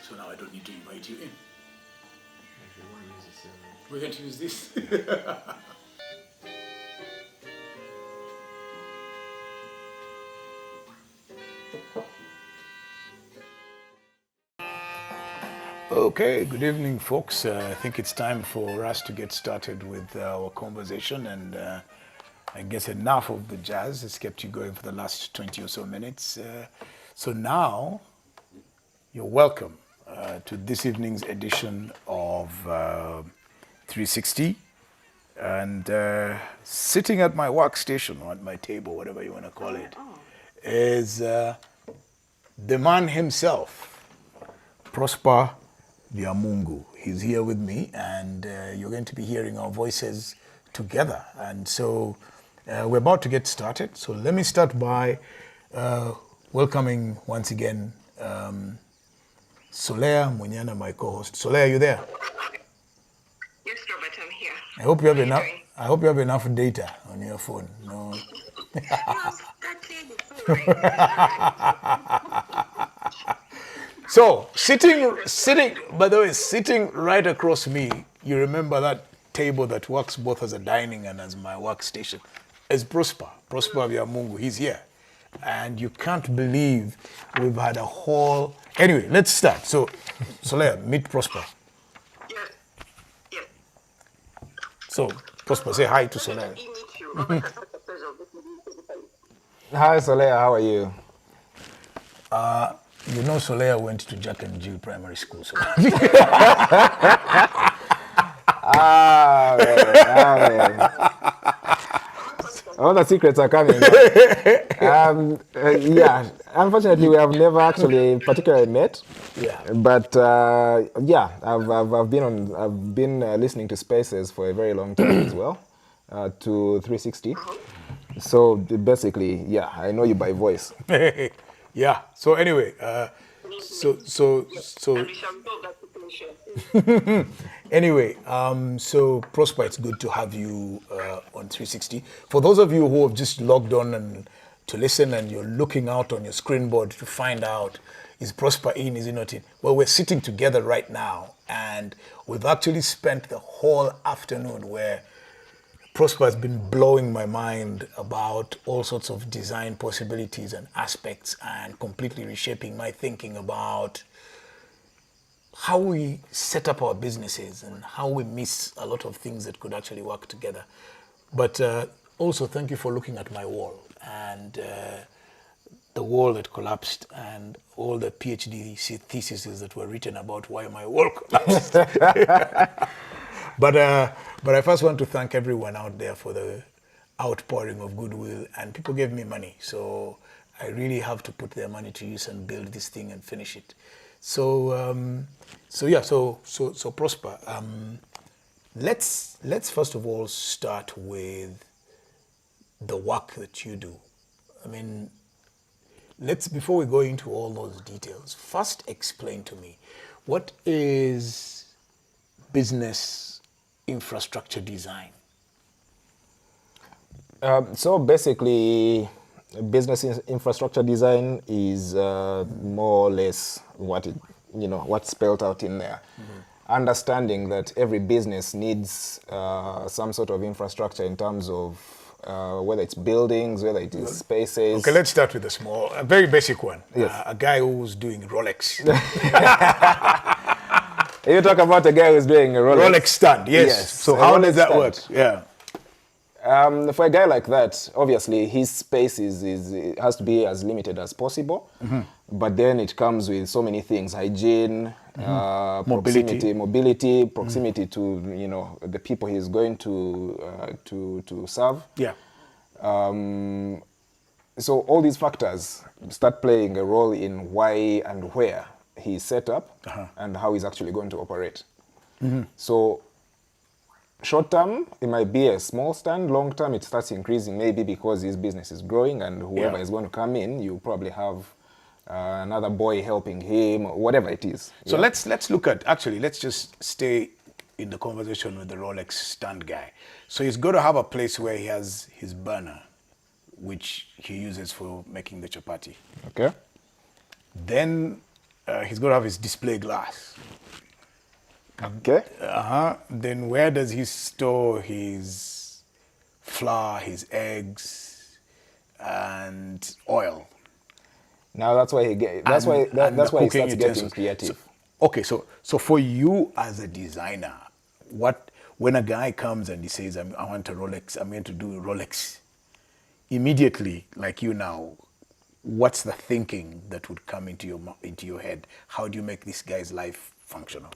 So now I don't need to invite you in. If you want to use this, We're going to use this. Okay, good evening, folks. I think it's time for us to get started with our conversation, and I guess enough of the jazz has kept you going for the last 20 or so minutes. So now you're welcome to this evening's edition of 360. And sitting at my workstation or at my table, whatever you want to call it, is the man himself, Prosper Biamungu. He's here with me, and you're going to be hearing our voices together. And so we're about to get started. So let me start by welcoming once again Solea Munyana, my co-host. Solea, are you there? Yes, Robert, I'm here. I hope you have How are enough. doing? I hope you have enough data on your phone. No. So sitting. By the way, sitting right across me. You remember that table that works both as a dining and as my workstation? Is Prosper Biamungu. He's here, and you can't believe we've had a whole. Anyway, let's start. So, Solea, meet Prosper. Yes, yes. So, Prosper, say hi to Solea. Let me meet you. Robert, it's such a pleasure of meeting you physically. Hi, Solea, how are you? You know, Solea went to Jack and Jill Primary School. So. Man. All the secrets are coming out. Yeah, unfortunately, we have never actually particularly met. Yeah. But yeah, I've been listening to Spaces for a very long time as well, to 360. So basically, yeah, I know you by voice. Yeah. So anyway, so And we shall resolve that situation. anyway, so Prosper, it's good to have you on 360. For those of you who have just logged on and to listen, and you're looking out on your screen board to find out, is Prosper in, is he not in? Well, we're sitting together right now, and we've actually spent the whole afternoon where Prosper has been blowing my mind about all sorts of design possibilities and aspects, and completely reshaping my thinking about how we set up our businesses and how we miss a lot of things that could actually work together. But also, thank you for looking at my wall and the wall that collapsed and all the PhD theses that were written about why my wall collapsed. But I first want to thank everyone out there for the outpouring of goodwill, and people gave me money, so I really have to put their money to use and build this thing and finish it. So Prosper. Let's first of all start with the work that you do. I mean, before we go into all those details, first explain to me what is business infrastructure design. So basically, business infrastructure design is more or less what's spelled out in there. Understanding that every business needs some sort of infrastructure in terms of whether it's buildings, whether it is spaces. Okay, let's start with a very basic one. Yes. A guy who's doing Rolex. You talk about a guy who's doing a Rolex stand, yes. So a how Rolex does that stand. work? Yeah. For a guy like that, obviously his space it has to be as limited as possible. But then it comes with so many things: hygiene, mobility, proximity to the people he's going to serve. Yeah. So all these factors start playing a role in why and where he's set up and how he's actually going to operate. So short term, it might be a small stand. Long term, it starts increasing, maybe because his business is growing, and whoever is going to come in, you probably have another boy helping him, or whatever it is. So let's look at, actually, let's just stay in the conversation with the Rolex stand guy. So he's got to have a place where he has his burner, which he uses for making the chapati. Okay. Then he's got to have his display glass. Okay. Then where does he store his flour, his eggs, and oil? Now that's why that's why the he cooking starts getting utensils. creative. So for you as a designer, when a guy comes and he says, I want a Rolex, I'm going to do a Rolex, immediately, like you now, what's the thinking that would come into your head? How do you make this guy's life functional?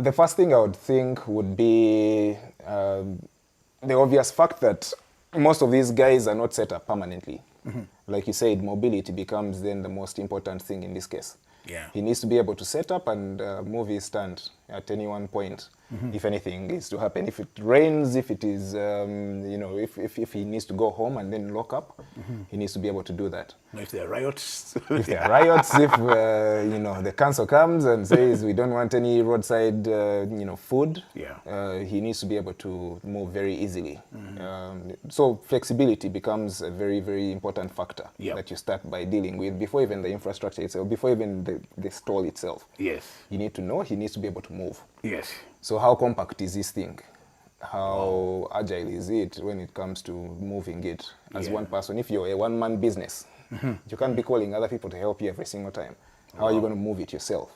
The first thing I would think would be the obvious fact that most of these guys are not set up permanently. Like you said, mobility becomes then the most important thing in this case. Yeah. He needs to be able to set up and move his stand at any one point, if anything is to happen. If it rains, if it is, if he needs to go home and then lock up, he needs to be able to do that. If there are riots. If there are riots, if the council comes and says we don't want any roadside, food, he needs to be able to move very easily. So flexibility becomes a very, very important factor that you start by dealing with before even the infrastructure itself, before even the stall itself. Yes. You need to know he needs to be able to move. Yes. So how compact is this thing? How agile is it when it comes to moving it as one person? If you're a one-man business, you can't be calling other people to help you every single time. How are you going to move it yourself?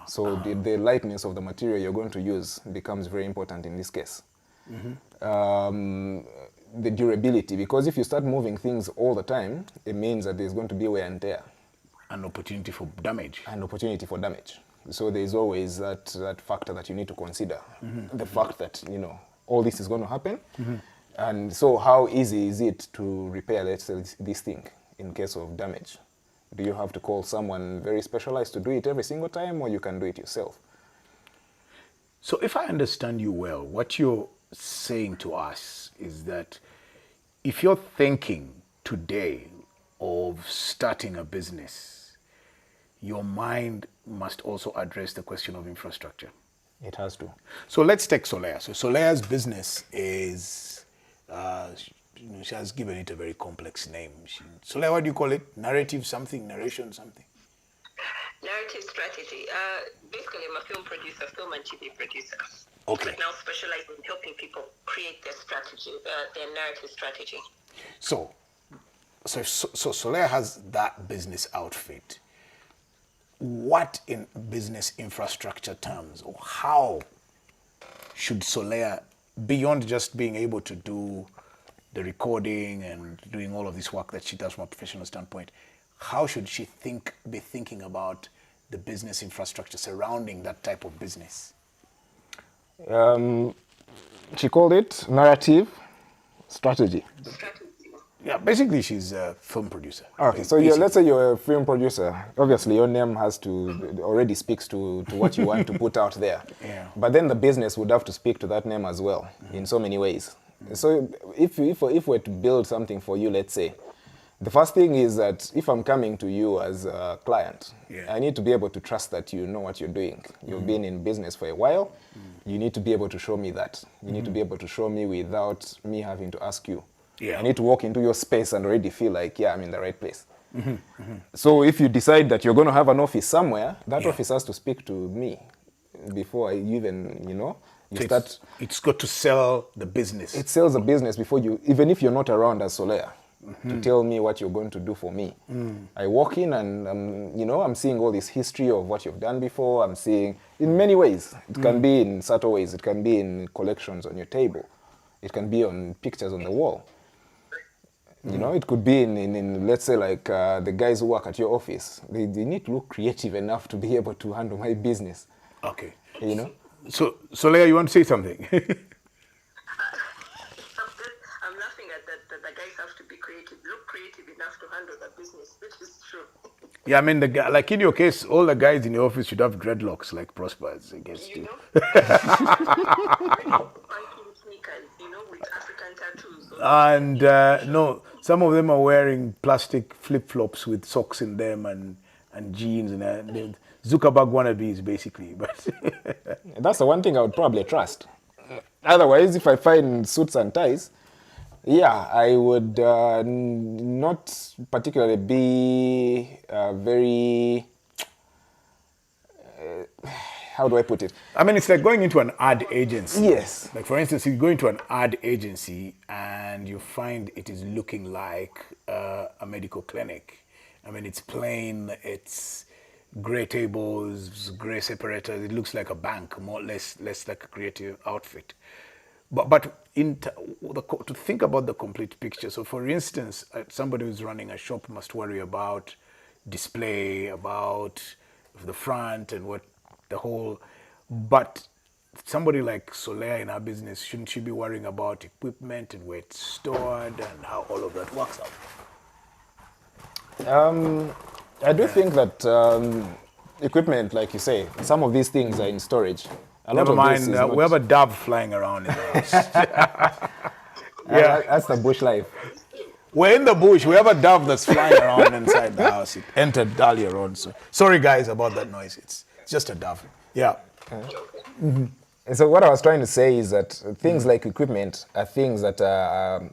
So the lightness of the material you're going to use becomes very important in this case. The durability, because if you start moving things all the time, it means that there's going to be wear and tear. An opportunity for damage. An opportunity for damage. So there's always that factor that you need to consider. The fact that, all this is going to happen. And so how easy is it to repair, let's say, this thing in case of damage? Do you have to call someone very specialized to do it every single time, or you can do it yourself? So if I understand you well, what you're saying to us is that if you're thinking today of starting a business, your mind must also address the question of infrastructure. It has to. So let's take Solea. So Solea's business is, she has given it a very complex name. Solea, what do you call it? Narrative something, narration something? Narrative strategy. Basically, I'm a film producer, film and TV producer. Okay. But now specialize in helping people create their strategy, their narrative strategy. So Solea has that business outfit. What in business infrastructure terms, or how should Solea, beyond just being able to do the recording and doing all of this work that she does from a professional standpoint, how should she be thinking about the business infrastructure surrounding that type of business? She called it narrative strategy. Yeah, basically she's a film producer. Okay, so let's say you're a film producer. Obviously, your name has to already speaks to what you want to put out there. Yeah. But then the business would have to speak to that name as well in so many ways. So if we're to build something for you, let's say, the first thing is that if I'm coming to you as a client, I need to be able to trust that you know what you're doing. You've been in business for a while. You need to be able to show me that. You need to be able to show me without me having to ask you. Yeah. I need to walk into your space and already feel like, I'm in the right place. So if you decide that you're going to have an office somewhere, that office has to speak to me before I even, you start. It's got to sell the business. It sells the business before you, even if you're not around as Solea, to tell me what you're going to do for me. I walk in and, I'm seeing all this history of what you've done before. I'm seeing, in many ways, it can be in subtle ways. It can be in collections on your table. It can be on pictures on the wall. It could be in let's say, like the guys who work at your office. They need to look creative enough to be able to handle my business. Okay. So, Solea, you want to say something? I'm laughing at that the guys have to be creative, look creative enough to handle the business, which is true. Yeah, I mean, like in your case, all the guys in your office should have dreadlocks like Prosper's against you. Funky sneakers, with African tattoos. And no, some of them are wearing plastic flip-flops with socks in them and jeans and Zuckerberg wannabes, basically. But that's the one thing I would probably trust. Otherwise, if I find suits and ties, Yeah, I would not particularly be very. How do I put it? I mean, it's like going into an ad agency. Yes. Like, for instance, you go into an ad agency and you find it is looking like a medical clinic. I mean, it's plain, it's gray tables, gray separators. It looks like a bank, more or less like a creative outfit. But to think about the complete picture. So, for instance, somebody who's running a shop must worry about display, about the front and what the whole. But somebody like Solea in our business, shouldn't she be worrying about equipment and where it's stored and how all of that works out? I do think that equipment, like you say, some of these things are in storage. A lot Never of mind, this is not- we have a dove flying around in the house. That's the bush life. We're in the bush. We have a dove that's flying around inside the house. It entered earlier on. So sorry, guys, about that noise. It's just a dove. Yeah. And so what I was trying to say is that things like equipment are things that are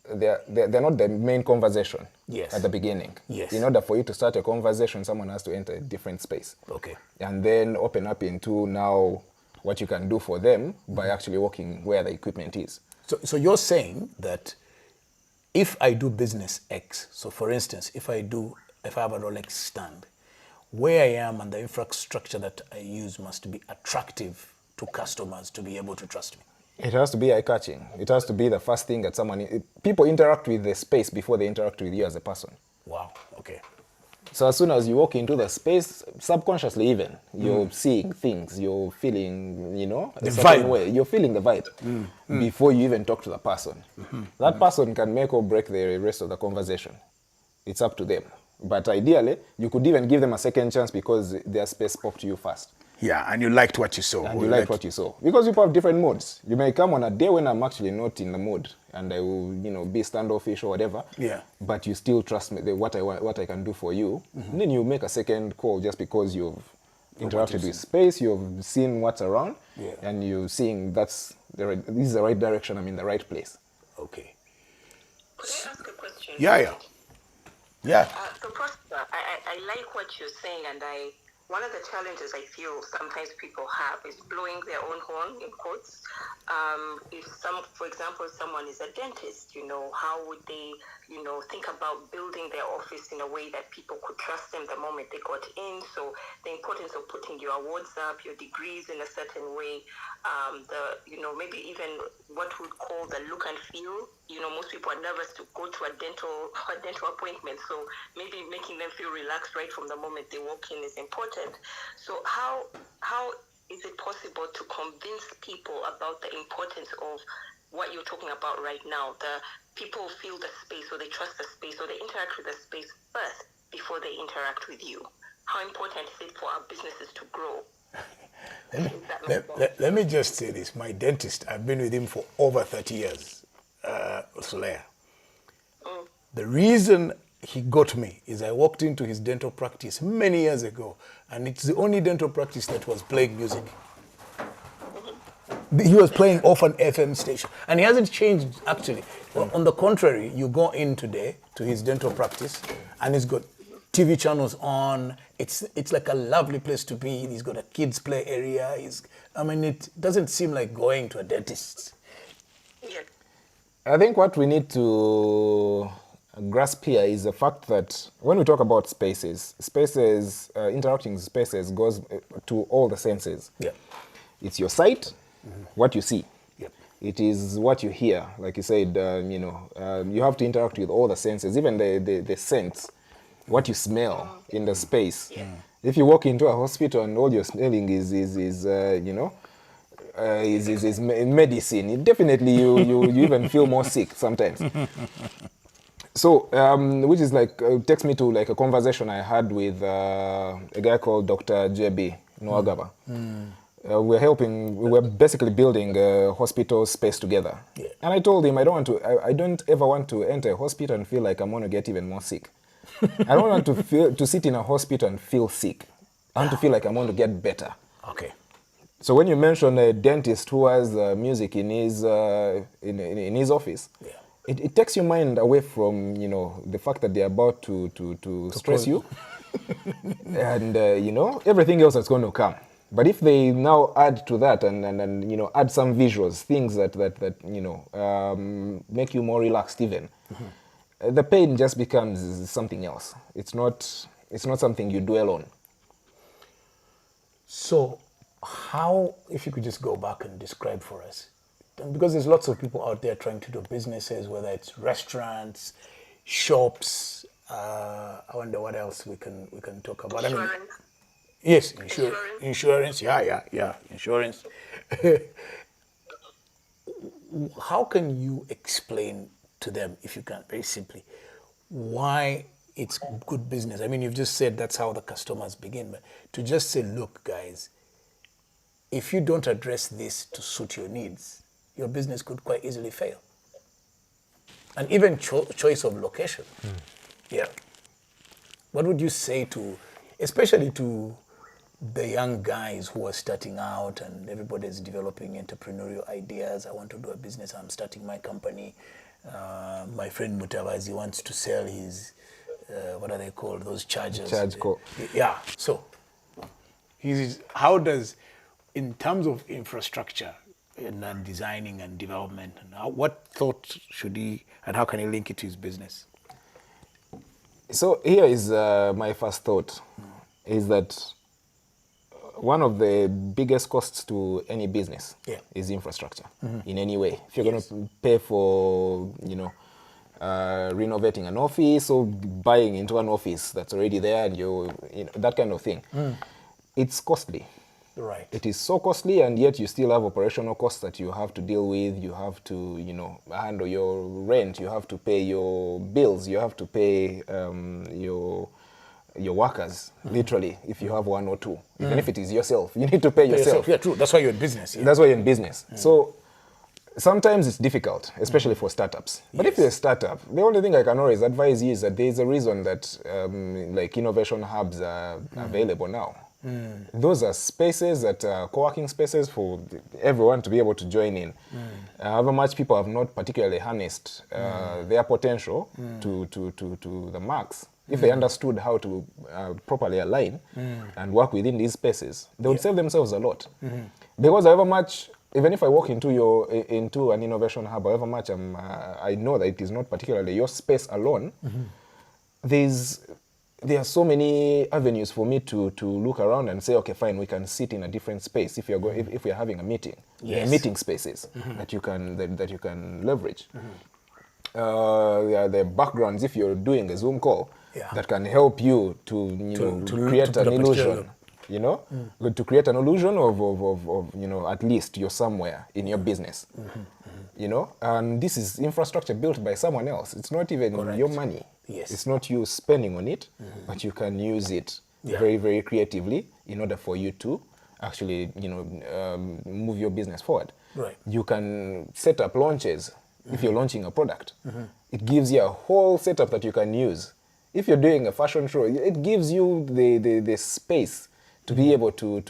they're not the main conversation. Yes. At the beginning. Yes. In order for you to start a conversation, someone has to enter a different space. Okay. And then open up into now what you can do for them by actually walking where the equipment is. So you're saying that if I do business X, so for instance, if I have a Rolex stand, where I am and the infrastructure that I use must be attractive to customers to be able to trust me. It has to be eye-catching. It has to be the first thing that people interact with the space before they interact with you as a person. Wow. Okay. So as soon as you walk into the space, subconsciously even, you're seeing things, you're feeling, The a certain vibe. way. You're feeling the vibe before you even talk to the person. That person can make or break the rest of the conversation. It's up to them. But ideally, you could even give them a second chance because their space spoke to you first. Yeah, and you liked what you saw. And you liked what you saw. Because people have different moods. You may come on a day when I'm actually not in the mood and I will, be standoffish or whatever. Yeah. But you still trust me, what I can do for you. And then you make a second call just because you've interacted with space, you've seen what's around, and you're seeing this is the right direction, I'm in the right place. Okay. Could I ask a question? Yeah. So, Prosper, I like what you're saying, and one of the challenges I feel sometimes people have is blowing their own horn, in quotes. For example, someone is a dentist, how would they, think about building their office in a way that people could trust them the moment they got in? So the importance of putting your awards up, your degrees in a certain way, maybe even what we'd call the look and feel. Most people are nervous to go to a dental appointment, so maybe making them feel relaxed right from the moment they walk in is important. So how is it possible to convince people about the importance of what you're talking about right now? The people feel the space, or they trust the space, or they interact with the space first before they interact with you. How important is it for our businesses to grow? Let me just say this. My dentist, I've been with him for over 30 years, Solea. The reason he got me is I walked into his dental practice many years ago, and it's the only dental practice that was playing music. He was playing off an FM station, and he hasn't changed actually. Well, on the contrary, you go in today to his dental practice, and he's got TV channels on. It's like a lovely place to be. He's got a kids play area. It doesn't seem like going to a dentist. Yeah. I think what we need to grasp here is the fact that when we talk about spaces, interacting spaces goes to all the senses. Yeah. It's your sight, what you see. Yep. It is what you hear. Like you said, you have to interact with all the senses, even the sense, what you smell in the space. Yeah. If you walk into a hospital and all you're smelling is medicine, definitely you even feel more sick sometimes. So, which is takes me to a conversation I had with a guy called Dr. JB Nwagaba. We were basically building a hospital space together. Yeah. And I told him I don't ever want to enter a hospital and feel like I'm going to get even more sick. I don't want to sit in a hospital and feel sick. I want to feel like I'm going to get better. Okay. So when you mention a dentist who has music in his in his office, Yeah. it takes your mind away from, you know, the fact that they're about to stress close. you, and you know, everything else that's going to come. But if they now add to that and you know, add some visuals, things that you know, make you more relaxed even, the pain just becomes something else. It's not something you dwell on. So, how, if you could just go back and describe for us, because there's lots of people out there trying to do businesses, whether it's restaurants, shops. I wonder what else we can talk about. I mean, Insurance. yes, Insurance. insurance. Yeah, insurance. How can you explain to them, if you can, very simply, why it's good business? I mean, you've just said that's how the customers begin, but to just say, look, guys, if you don't address this to suit your needs, your business could quite easily fail. And even choice of location. Yeah. What would you say to, especially to the young guys who are starting out and everybody's developing entrepreneurial ideas? I want to do a business. I'm starting my company. My friend Mutavazi wants to sell his, what are they called? Those chargers. Charge.co. Yeah. So, how does, in terms of infrastructure and designing and development, and what thought should he, and how can he link it to his business? So here is my first thought, is that one of the biggest costs to any business is infrastructure in any way. If you're going to pay for, you know, renovating an office or buying into an office that's already there, and you know, that kind of thing, it's costly. Right. It is so costly, and yet you still have operational costs that you have to deal with. You have to, you know, handle your rent. You have to pay your bills. You have to pay your workers, literally, if you have one or two. Even if it is yourself, you need to pay yourself. Yeah, true. That's why you're in business. Yeah. That's why you're in business. So sometimes it's difficult, especially for startups. But if you're a startup, the only thing I can always advise you is that there's a reason that like innovation hubs are available now. Those are spaces that are co-working spaces for everyone to be able to join in. However much people have not particularly harnessed their potential to the max. If they understood how to properly align and work within these spaces, they would save themselves a lot. Because however much, even if I walk into an innovation hub, however much I know that it is not particularly your space alone, there are so many avenues for me to look around and say, okay, fine, we can sit in a different space. If we're having a meeting, there are meeting spaces that you can leverage. There are the backgrounds, if you're doing a Zoom call, that can help you to create an illusion. You know, to create an illusion of you know, at least you're somewhere in your business. You know, and this is infrastructure built by someone else. It's not even your money. Yes. It's not you spending on it, but you can use it very, very creatively in order for you to actually, you know, move your business forward. Right. You can set up launches if you're launching a product. It gives you a whole setup that you can use. If you're doing a fashion show, it gives you the space to be able to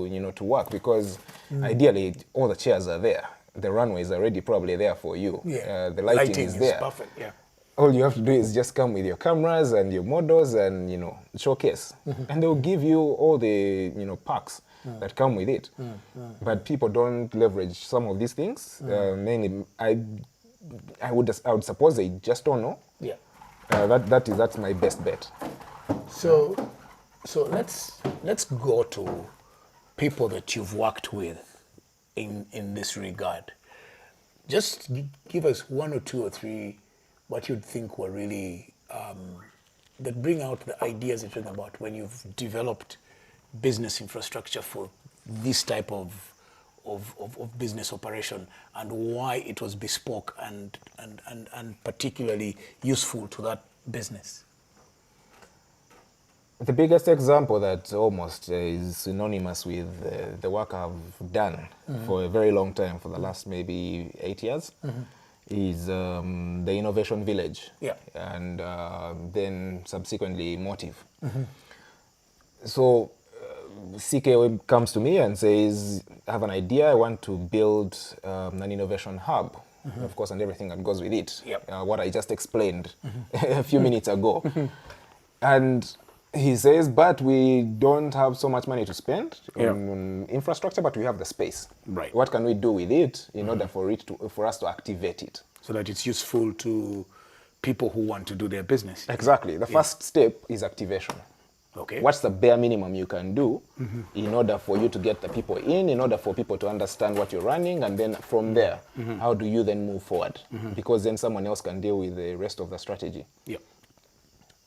you know, to work, because ideally all the chairs are there. The runway is already probably there for you. The lighting is there. Perfect. Yeah. All you have to do is just come with your cameras and your models and, you know, showcase. And they'll give you all the, you know, perks that come with it. But people don't leverage some of these things. Mainly, I would suppose they just don't know. Yeah. That's my best bet. So let's go to people that you've worked with in this regard. Just give us one or two or three what you'd think were really that bring out the ideas you're talking about when you've developed business infrastructure for this type of business operation, and why it was bespoke and particularly useful to that business. The biggest example that almost is synonymous with the work I've done for a very long time, for the last maybe 8 years, is the Innovation Village, and then subsequently Motive. So CK comes to me and says, I have an idea, I want to build an innovation hub, of course, and everything that goes with it. Yep. What I just explained a few minutes ago. And he says, but we don't have so much money to spend on infrastructure, but we have the space. Right. What can we do with it in order for us to activate it? So that it's useful to people who want to do their business. Exactly. The first step is activation. Okay. What's the bare minimum you can do in order for you to get the people in order for people to understand what you're running, and then from there, how do you then move forward? Because then someone else can deal with the rest of the strategy. Yeah.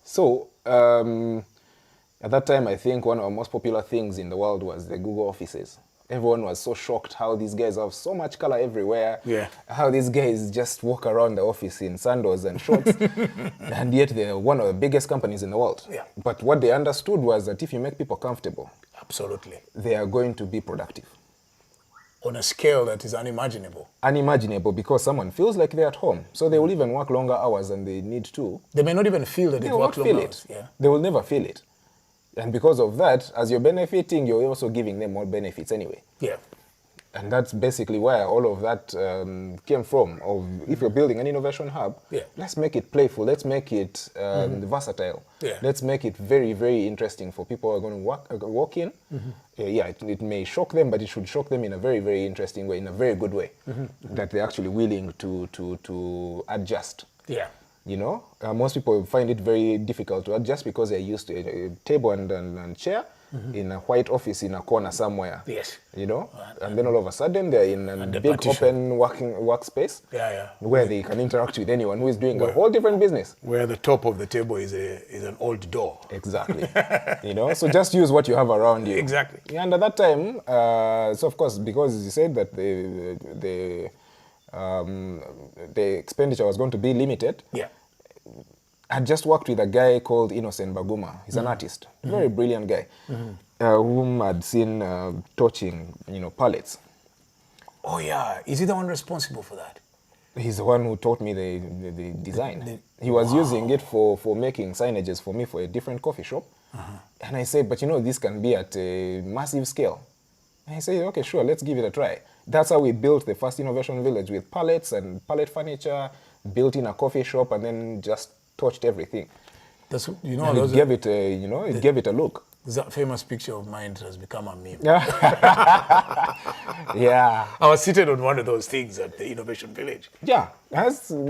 So, at that time, I think one of the most popular things in the world was the Google offices. Everyone was so shocked how these guys have so much color everywhere. Yeah. How these guys just walk around the office in sandals and shorts. And yet they're one of the biggest companies in the world. Yeah. But what they understood was that if you make people comfortable, Absolutely. they are going to be productive. On a scale that is unimaginable. Unimaginable, because someone feels like they're at home. So they will even work longer hours than they need to. They may not even feel that They they've will worked not long feel hours. it. Yeah. They will never feel it. And because of that, as you're benefiting, you're also giving them more benefits anyway. Yeah. And that's basically where all of that came from. Of if you're building an innovation hub, let's make it playful. Let's make it versatile. Yeah. Let's make it very, very interesting for people who are going to walk in. It may shock them, but it should shock them in a very, very interesting way, in a very good way, that they're actually willing to adjust. Yeah. You know, most people find it very difficult to adjust because they're used to a table and chair in a white office in a corner somewhere. Yes. You know, and then all of a sudden they're in a the big partition. open workspace. Yeah. Where they can interact with anyone who is doing a whole different business. Where the top of the table is an old door. Exactly. You know, so just use what you have around you. Exactly. Yeah, and at that time, so of course, because you said that the expenditure was going to be limited. Yeah. I just worked with a guy called Innocent Baguma. He's an artist, very brilliant guy, whom I'd seen torching, pallets. Oh yeah, is he the one responsible for that? He's the one who taught me the design. He was using it for making signages for me for a different coffee shop. And I said, but this can be at a massive scale. And he said, okay, sure, let's give it a try. That's how we built the first innovation village, with pallets and pallet furniture, built in a coffee shop, and then just torched everything. That's and it gave it gave it a look. That famous picture of mine has become a meme. Yeah. I was seated on one of those things at the Innovation Village. Yeah.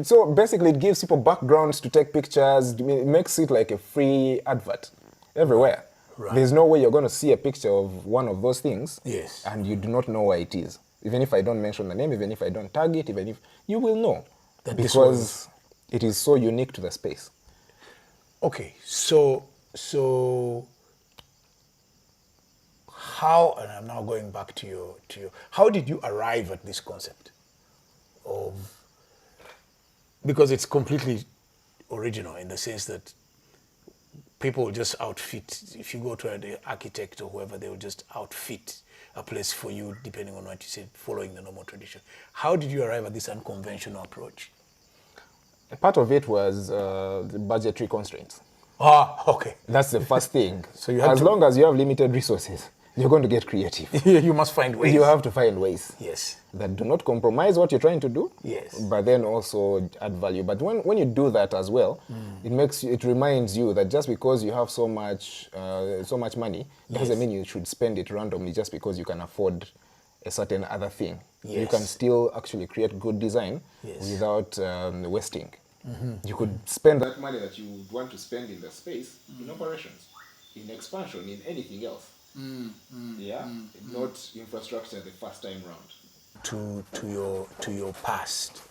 So basically it gives people backgrounds to take pictures. It makes it like a free advert everywhere. Right. There's no way you're going to see a picture of one of those things and you do not know where it is. Even if I don't mention the name, even if I don't tag it, even if you will know. That because it is so unique to the space. Okay, so how, and I'm now going back to your, how did you arrive at this concept of, because it's completely original in the sense that people will just outfit, if you go to an architect or whoever, they will just outfit a place for you depending on what you said, following the normal tradition. How did you arrive at this unconventional approach? Part of it was the budgetary constraints. Ah, okay. That's the first thing. So you have as long as you have limited resources, you're going to get creative. You must find ways. You have to find ways. Yes. That do not compromise what you're trying to do. Yes. But then also add value. But when you do that as well, it reminds you that just because you have so much money doesn't mean you should spend it randomly just because you can afford a certain other thing. Yes. You can still actually create good design without wasting. You could spend that money that you would want to spend in the space in operations, in expansion, in anything else. Not infrastructure the first time round. To your past.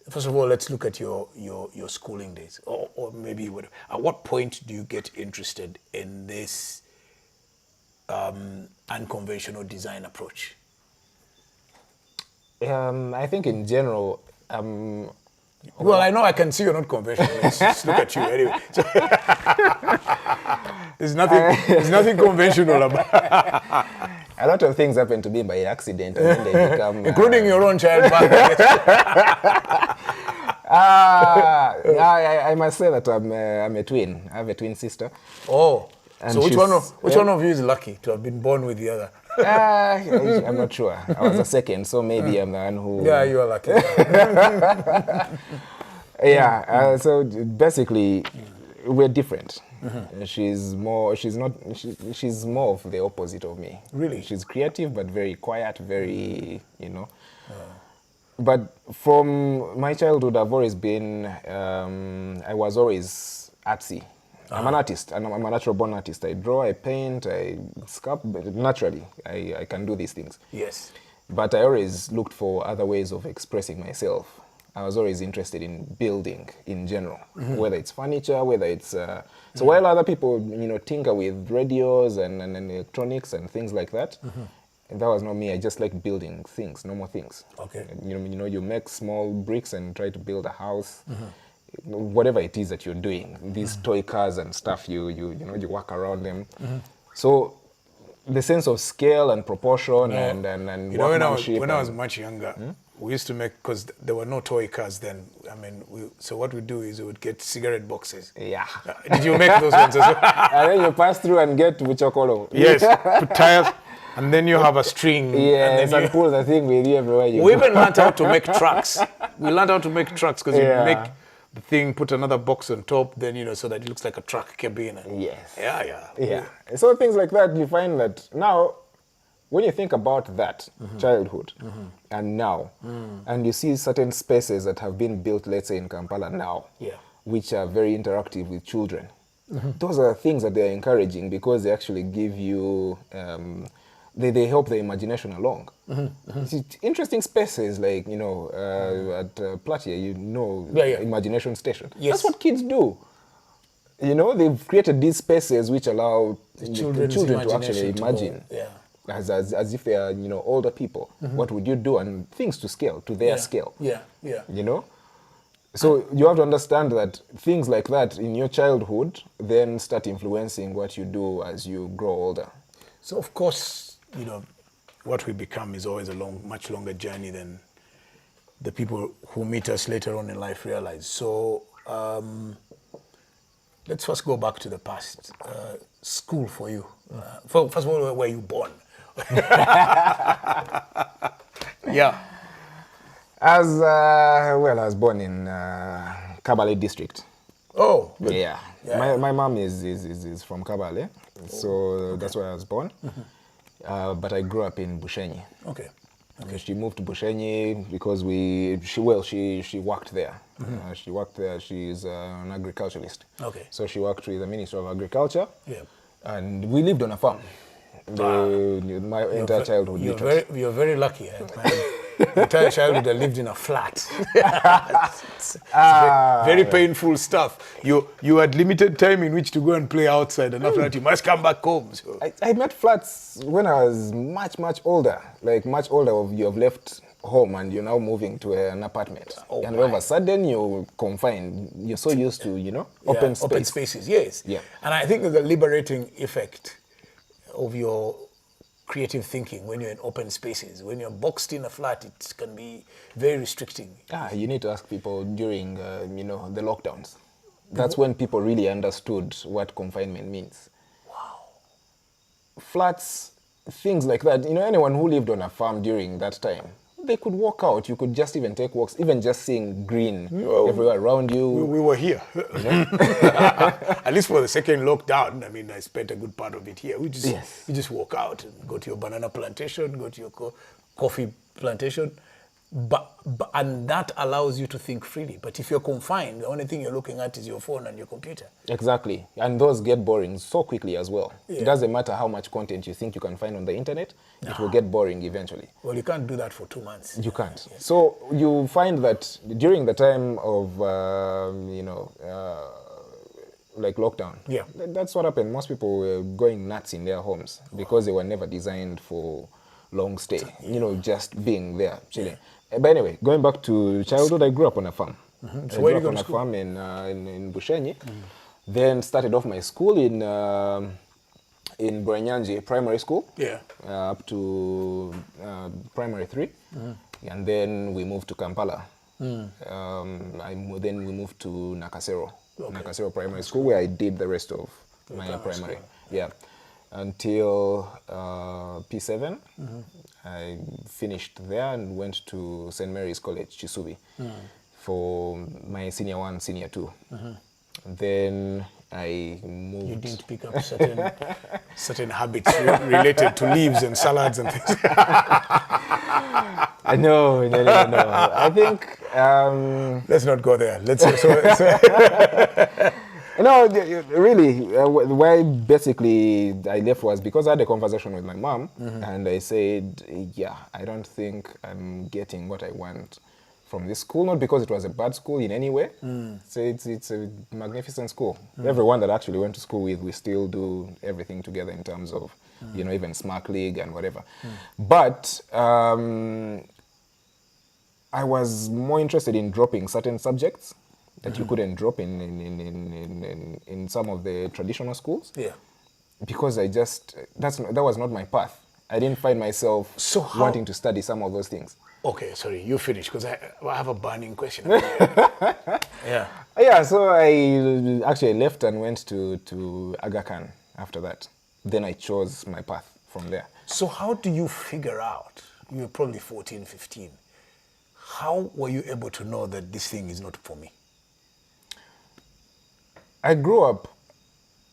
First of all, let's look at your schooling days, or maybe at what point do you get interested in this unconventional design approach? I think in general, well, I know I can see you're not conventional. Let's look at you anyway. So there's nothing conventional about a lot of things happen to me by accident, and then they become including your own child. I must say that I'm a twin. I have a twin sister. Oh. And So which one of you is lucky to have been born with the other? I'm not sure. I was a second, so maybe I'm the one who... Yeah, you are lucky. Yeah, so basically, we're different. She's more of the opposite of me. Really? She's creative, but very quiet, very, you know. But from my childhood, I've always been, I was always artsy. I'm an artist, and I'm a natural born artist. I draw, I paint, I sculpt, but naturally, I can do these things. Yes. But I always looked for other ways of expressing myself. I was always interested in building in general, whether it's furniture, whether it's... So while other people, you know, tinker with radios and electronics and things like that, and that was not me. I just like building things, normal things. Okay. You know, you make small bricks and try to build a house. Whatever it is that you're doing, these toy cars and stuff, you know, you work around them. So the sense of scale and proportion and you know, workmanship. when I was much younger, we used to make, because there were no toy cars then. I mean, so what we do is we would get cigarette boxes. Yeah. Did you make those ones as well? And then you pass through and get Buchokolo. Yes, put tires, and then you have a string. Yes, and pull the thing with you everywhere you We go. even learned how to make trucks. We learned how to make trucks because you make the thing, put another box on top, then, you know, so that it looks like a truck cabin. Yes. Yeah. So things like that, you find that now, when you think about that childhood and now, and you see certain spaces that have been built, let's say in Kampala now, which are very interactive with children, those are things that they're encouraging because they actually give you, they help the imagination along. See, interesting spaces like, you know, at Platia, you know, Imagination Station. Yes. That's what kids do. You know, they've created these spaces which allow the children to actually imagine. As if they are, you know, older people. What would you do? And things to scale, to their scale. Yeah. You know? So you have to understand that things like that in your childhood then start influencing what you do as you grow older. So, of course, you know, what we become is always a much longer journey than the people who meet us later on in life realize. So, let's first go back to the past. School for you. First of all, where were you born? Yeah. I was born in Kabale district. Oh, good. Yeah. My mom is from Kabale, so that's where I was born. But I grew up in Bushenyi. Okay. She moved to Bushenyi because she worked there. She worked there. She's an agriculturalist. Okay. So she worked with the Ministry of Agriculture. Yeah. And we lived on a farm. My entire childhood. You're very lucky. My entire childhood I lived in a flat. It's very painful stuff. You had limited time in which to go and play outside, and after that you must come back home. So. I met flats when I was much older. Like much older, you have left home and you're now moving to an apartment. And all of a sudden you're confined. You're so used to, you know, open space. Open spaces, yes. Yeah. And I think the liberating effect of your creative thinking when you're in open spaces. When you're boxed in a flat, it can be very restricting. You need to ask people during, you know, the lockdowns. That's when people really understood what confinement means. Wow. Flats, things like that. You know, anyone who lived on a farm during that time, they could walk out. You could just even take walks, even just seeing green everywhere around you. We were here. At least for the second lockdown. I mean, I spent a good part of it here. You just walk out and go to your banana plantation, go to your coffee plantation. And that allows you to think freely. But if you're confined, the only thing you're looking at is your phone and your computer. Exactly. And those get boring so quickly as well. Yeah. It doesn't matter how much content you think you can find on the internet, it will get boring eventually. Well, you can't do that for 2 months. You can't. Yes. So you find that during the time of, you know, like lockdown, that's what happened. Most people were going nuts in their homes because they were never designed for long stay, you know, just being there, chilling. But anyway, going back to childhood, I grew up on a farm. So where did you go to on a school? farm in Bushenyi. Then started off my school in Bwenyanji Primary School. Yeah. Up to primary 3. And then we moved to Kampala. Then we moved to Nakasero. Okay. Nakasero Primary School, where I did the rest of my primary. Yeah. Until P7, I finished there and went to St. Mary's College, Chisubi, for my senior 1, senior 2. Then I moved. You didn't pick up certain habits related to leaves and salads and things. No. I think let's not go there. no, really. Why basically I left was because I had a conversation with my mom, and I said, "Yeah, I don't think I'm getting what I want from this school. Not because it was a bad school in any way. So it's a magnificent school. Everyone that I actually went to school with, we still do everything together in terms of, even SMAC League and whatever. But I was more interested in dropping certain subjects that you couldn't drop in some of the traditional schools. Yeah. Because that was not my path. I didn't find myself wanting to study some of those things. Okay, sorry, you finish because I have a burning question. Yeah. Yeah, so I actually left and went to Aga Khan after that. Then I chose my path from there. So how do you figure out, you were probably 14, 15, how were you able to know that this thing is not for me? I grew up,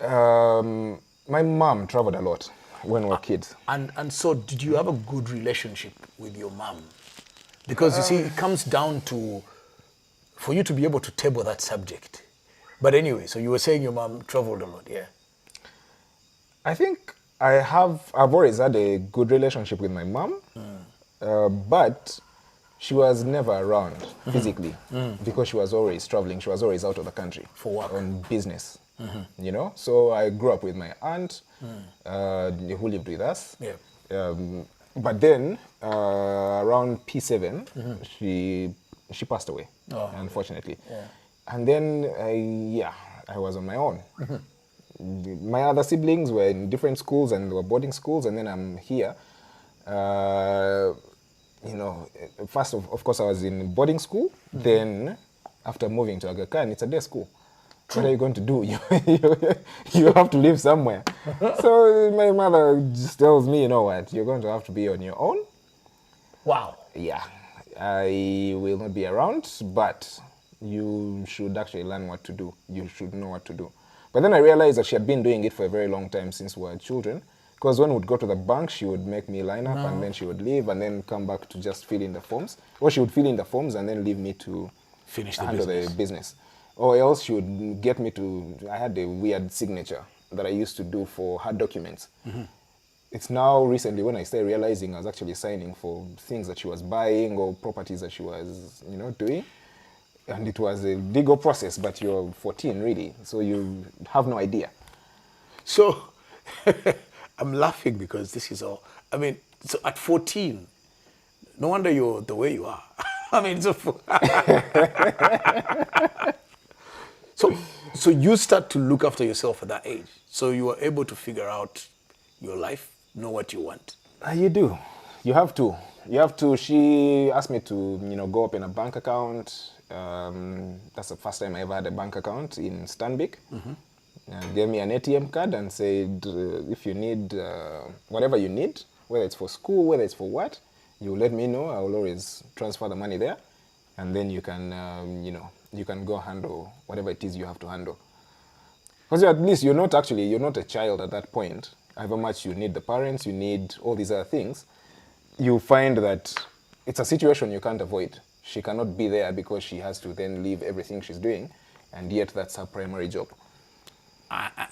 my mom traveled a lot when we were kids. And so did you have a good relationship with your mom? Because you see, it comes down to, for you to be able to table that subject. But anyway, so you were saying your mom traveled a lot, yeah? I think I've always had a good relationship with my mom, but she was never around physically because she was always traveling. She was always out of the country for work, on business. So I grew up with my aunt who lived with us. Yeah. But then around P7, she passed away, unfortunately. Yeah. And then I was on my own. My other siblings were in different schools and were boarding schools, and then I'm here. First of course I was in boarding school. Then after moving to Aga Khan, it's a day school. True. What are you going to do? You have to live somewhere. So my mother just tells me, you know what, you're going to have to be on your own. Wow. Yeah, I will not be around, but you should actually learn what to do. You should know what to do. But then I realized that she had been doing it for a very long time since we were children. Because when we would go to the bank, she would make me line up and then she would leave and then come back to just fill in the forms. Or she would fill in the forms and then leave me to handle the business. Or else she would get me to, I had a weird signature that I used to do for her documents. It's now recently when I started realizing I was actually signing for things that she was buying or properties that she was, doing. And it was a legal process, but you're 14 really, so you have no idea. So, I'm laughing because this is all, so at 14, no wonder you're the way you are. So you start to look after yourself at that age. So you were able to figure out your life, know what you want. You do. You have to. She asked me to, go up in a bank account. That's the first time I ever had a bank account in Stanbic. Gave me an ATM card and said, if you need whatever you need, whether it's for school, whether it's for what, you let me know. I will always transfer the money there, and then you can, you can go handle whatever it is you have to handle. Because at least you're not a child at that point. However much you need the parents, you need all these other things, you find that it's a situation you can't avoid. She cannot be there because she has to then leave everything she's doing, and yet that's her primary job.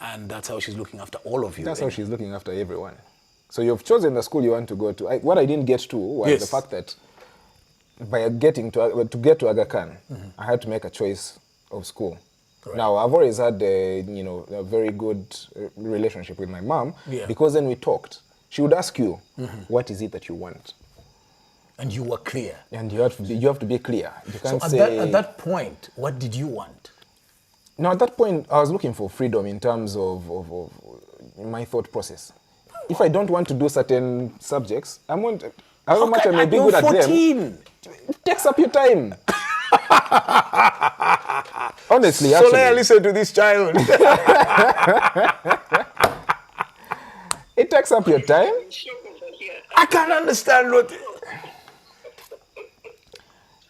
And that's how she's looking after all of you. That's how she's looking after everyone. So you've chosen the school you want to go to. What I didn't get to was the fact that by getting to get to Aga Khan, I had to make a choice of school. Right. Now, I've always had a very good relationship with my mom because then we talked. She would ask you, what is it that you want? And you were clear. And you have to be clear. You can't at that point, what did you want? Now, at that point, I was looking for freedom in terms of my thought process. If I don't want to do certain subjects, however much I may be good at them, it takes up your time. honestly, So actually, let listen to this child. it takes up your time. I can't understand what.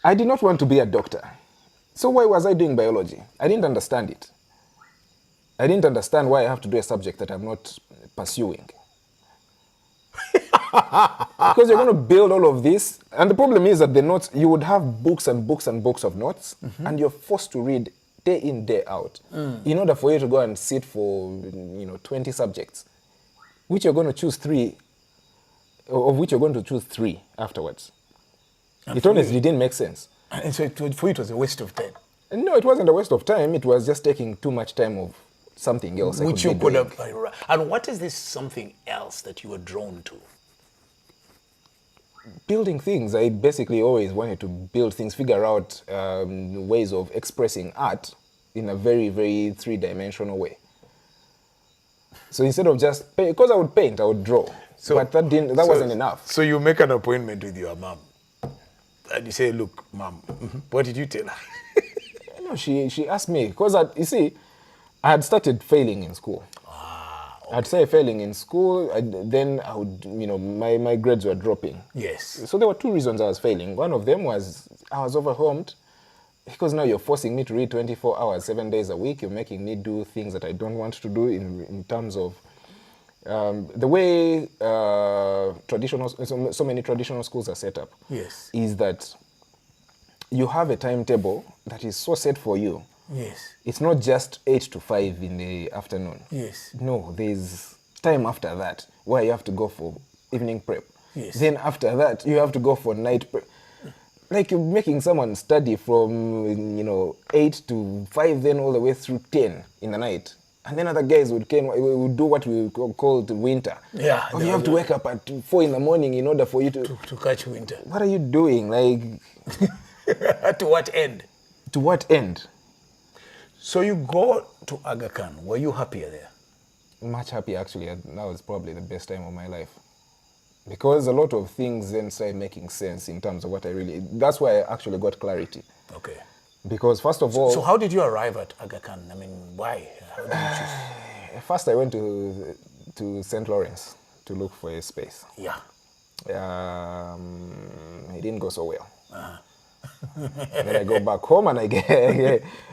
I did not want to be a doctor. So why was I doing biology? I didn't understand it. I didn't understand why I have to do a subject that I'm not pursuing. Because you're going to build all of this, and the problem is that the notes, you would have books and books and books of notes, and you're forced to read day in, day out, in order for you to go and sit for 20 subjects, which you're going to choose three, of which you're going to choose three afterwards. And it honestly didn't make sense. And so for you, it was a waste of time. No, it wasn't a waste of time. It was just taking too much time of something else. Which you could have. And what is this something else that you were drawn to? Building things. I basically always wanted to build things, figure out ways of expressing art in a very, very three-dimensional way. So instead of just because I would paint, I would draw. So, but that wasn't enough. So you make an appointment with your mom. And you say, look, mom, what did you tell her? No, she asked me, because you see, I had started failing in school. Okay. I'd say failing in school, then I would, my grades were dropping. Yes. So there were two reasons I was failing. One of them was I was overwhelmed because now you're forcing me to read 24 hours, 7 days a week. You're making me do things that I don't want to do in terms of the way so many traditional schools are set up. Yes. Is that you have a timetable that is so set for you. Yes. It's not just 8 to 5 in the afternoon. Yes. No, there's time after that where you have to go for evening prep. Yes. Then after that, you have to go for night prep. Like you're making someone study from, 8 to 5, then all the way through 10 in the night. And then other guys would do what we call the winter. Yeah. Oh, you have to wake up at 4 in the morning in order for you to catch winter. What are you doing? Like, to what end? To what end? So you go to Aga Khan. Were you happier there? Much happier, actually. That was probably the best time of my life. Because a lot of things then started making sense in terms of what I really... That's why I actually got clarity. Okay. Because first of all... So how did you arrive at Aga Khan? I mean, why? How did you choose? First I went to St. Lawrence to look for a space. Yeah. It didn't go so well. Then I go back home and I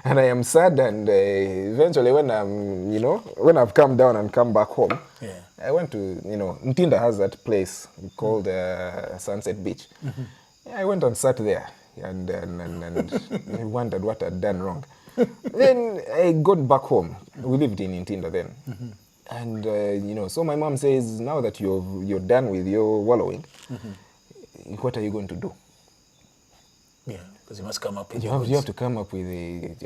am sad, and eventually when when I've come down and come back home, yeah. I went to, Ntinda has that place called Sunset Beach. I went and sat there and I wondered what I'd done wrong. Then I got back home. We lived in Ntinda then. And, so my mom says, now that you're done with your wallowing, what are you going to do? Yeah, because you must come up with you have to come up with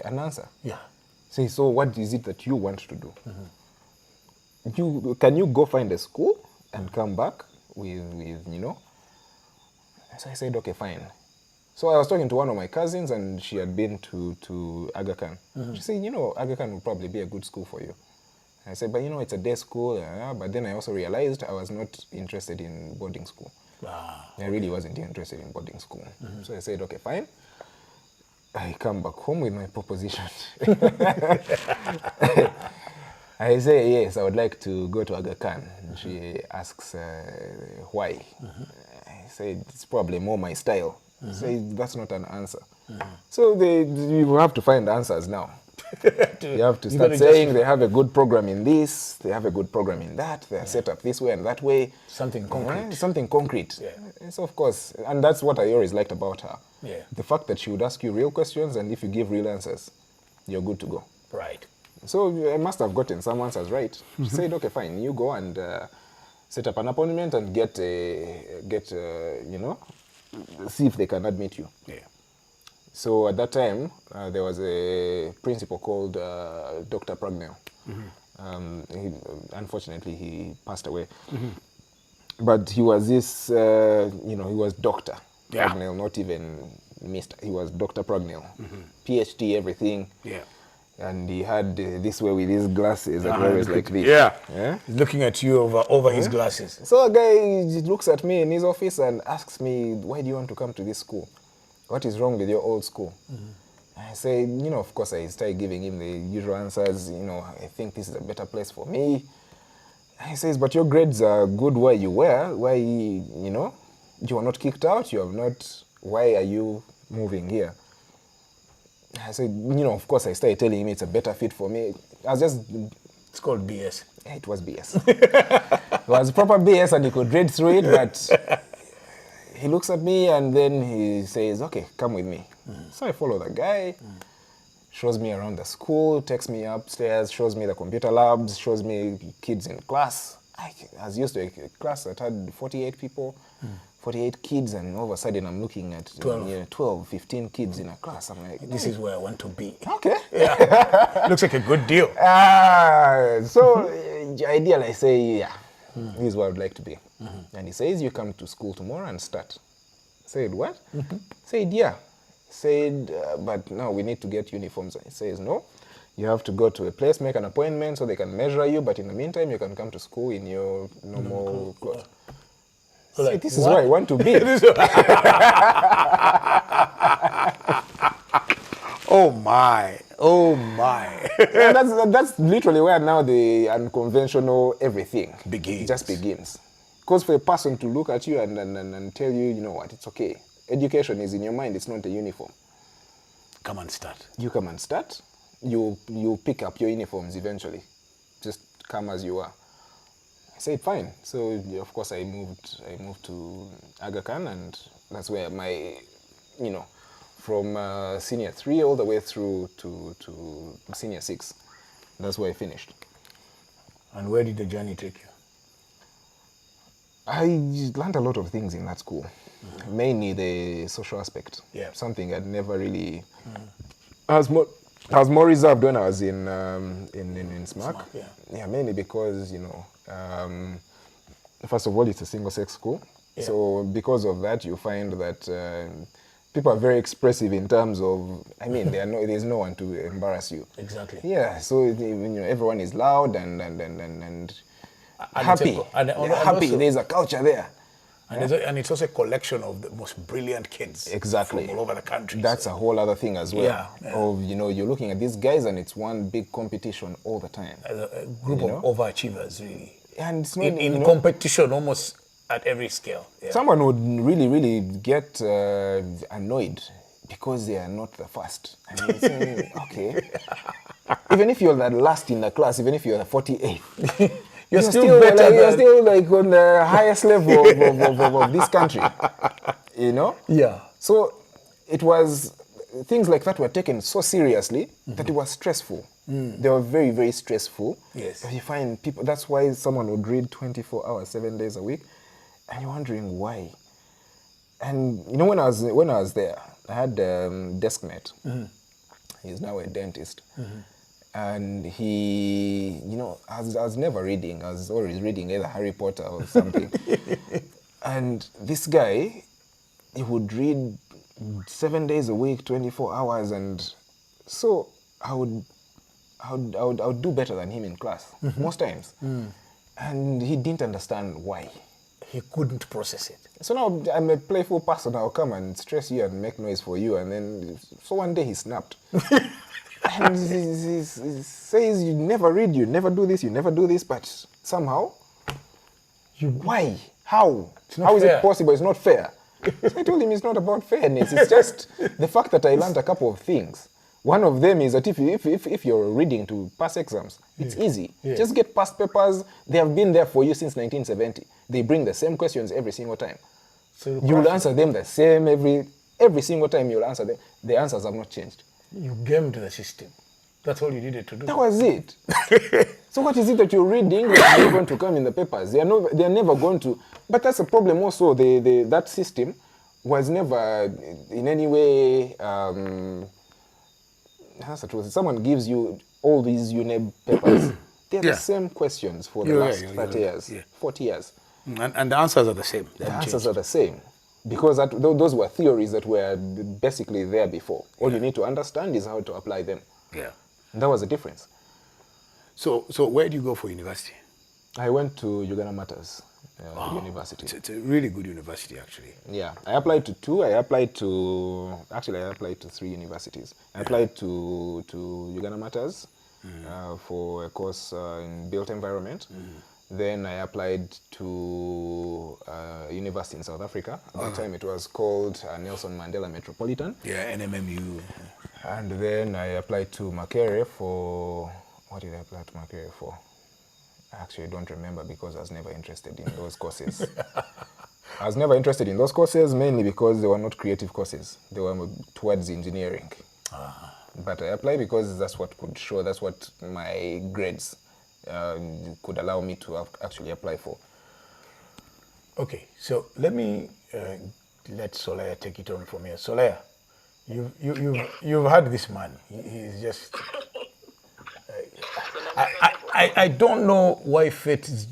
an answer. Yeah. Say, so what is it that you want to do? Can you go find a school and come back with So I said, okay, fine. So I was talking to one of my cousins, and she had been to Aga Khan. She said, Aga Khan would probably be a good school for you. I said, but it's a day school. But then I also realized I was not interested in boarding school. I really wasn't interested in boarding school. So I said, okay, fine. I come back home with my proposition. I say, yes, I would like to go to Aga Khan. She asks why. I say, it's probably more my style. I say, that's not an answer. So you have to find answers now. You have to start saying they have a good program in this, they have a good program in that, they are set up this way and that way. Something concrete. Something concrete. Yeah. So of course, and that's what I always liked about her. Yeah. The fact that she would ask you real questions, and if you give real answers, you're good to go. Right. So I must have gotten some answers right. She said, okay, fine, you go and set up an appointment and see if they can admit you. Yeah. So at that time, there was a principal called Dr. Pragnell. Unfortunately, he passed away. But he was this, he was Dr. Pragnell, not even Mr. He was Dr. Pragnell. PhD, everything. Yeah. And he had this way with his glasses and always like this. Yeah. He's looking at you over his glasses. So a guy looks at me in his office and asks me, why do you want to come to this school? What is wrong with your old school? I say, you know, of course, I started giving him the usual answers. You know, I think this is a better place for me. He says, but your grades are good where you were. Why, you know, you are not kicked out. You have not. Why are you moving here? I said, you know, of course, I started telling him it's a better fit for me. I was just. It's called BS. It was BS. It was proper BS, and he could read through it, but he looks at me and then he says, okay, come with me. So I follow the guy, shows me around the school, takes me upstairs, shows me the computer labs, shows me kids in class. I was used to a class that had 48 people, 48 kids, and all of a sudden I'm looking at 12, 15 kids in a class. I'm like, This is where I want to be. okay. Yeah. Looks like a good deal. So ideally, I say, yeah, this is where I would like to be. And he says, you come to school tomorrow and start. I said, what? Said, yeah. Said, but no, we need to get uniforms. He says, no, you have to go to a place, make an appointment so they can measure you, but in the meantime, you can come to school in your normal clothes. So like, this is where I want to be. Oh my, oh my. And that's literally where now the unconventional everything Begins. just begins. Because for a person to look at you and tell you, you know what, it's okay. Education is in your mind, it's not a uniform. Come and start. You come and start, you pick up your uniforms eventually. Just come as you are. I said, fine. So, of course, I moved to Aga Khan, and that's where my, you know, from senior 3 all the way through to senior 6. That's where I finished. And where did the journey take you? I learned a lot of things in that school, mainly the social aspect. Yeah. Something I'd never really. I was more reserved when I was in SMAC. Yeah, mainly because, you know, first of all, it's a single-sex school. Yeah. So because of that, you find that people are very expressive in terms of, I mean, there's no one to embarrass you. Exactly. Yeah, so you know, everyone is loud and happy. Happy. Also, there's a culture there. And it's also a collection of the most brilliant kids. Exactly. From all over the country. That's a whole other thing as well. Yeah. Of, you know, you're looking at these guys and it's one big competition all the time. A group of overachievers, really. And it's not, in competition almost at every scale. Yeah. Someone would really, really get annoyed because they are not the first. I mean, saying, okay. Even if you're the last in the class, even if you're the 48th, you're still better. You're still like on the highest level of this country. You know? Yeah. So it was, things like that were taken so seriously that it was stressful. They were very, very stressful. Yes. You find people, that's why someone would read 24 hours, 7 days a week, and you're wondering why. And you know, when I was there, I had a desk mate. He's now a dentist. And he, you know, I was never reading. I was always reading either Harry Potter or something. And this guy, he would read 7 days a week, 24 hours. And so I would do better than him in class, most times. And he didn't understand why. He couldn't process it. So now I'm a playful person. I'll come and stress you and make noise for you. And then, so one day he snapped. And he says, you never read, you never do this, but somehow, why? How? How is it possible? It's not fair. So I told him it's not about fairness. It's just the fact that I learned a couple of things. One of them is that if you're reading to pass exams, it's easy. Just get past papers. They have been there for you since 1970. They bring the same questions every single time. So you will answer them the same every single time you'll answer them. The answers have not changed. You gamed the system. That's all you needed to do. That was it. So what is it that you're reading that is going to come in the papers? They are never going to. But that's a problem also. That system was never in any way. Someone gives you all these UNEB papers. They're the same questions for the last 30 years, 40 years. And the answers are the same. The answers are the same. Because those were theories that were basically there before. All you need to understand is how to apply them. Yeah. And that was the difference. So where do you go for university? I went to Uganda Matters. university. It's a really good university, actually. Yeah, I applied to two. I applied to 3 universities. I applied to Uganda Matters for a course in built environment. Then I applied to a university in South Africa. At that time, it was called Nelson Mandela Metropolitan. Yeah, NMMU. And then I applied to Makerere for... What did I apply to Makerere for? I actually don't remember because I was never interested in those courses. I was never interested in those courses mainly because they were not creative courses. They were towards engineering. But I applied because that's what could show, that's what my grades could allow me to actually apply for. Okay, so let me let Solaya take it on from here. Solaya, you've had this man. He's just... I don't know why fate is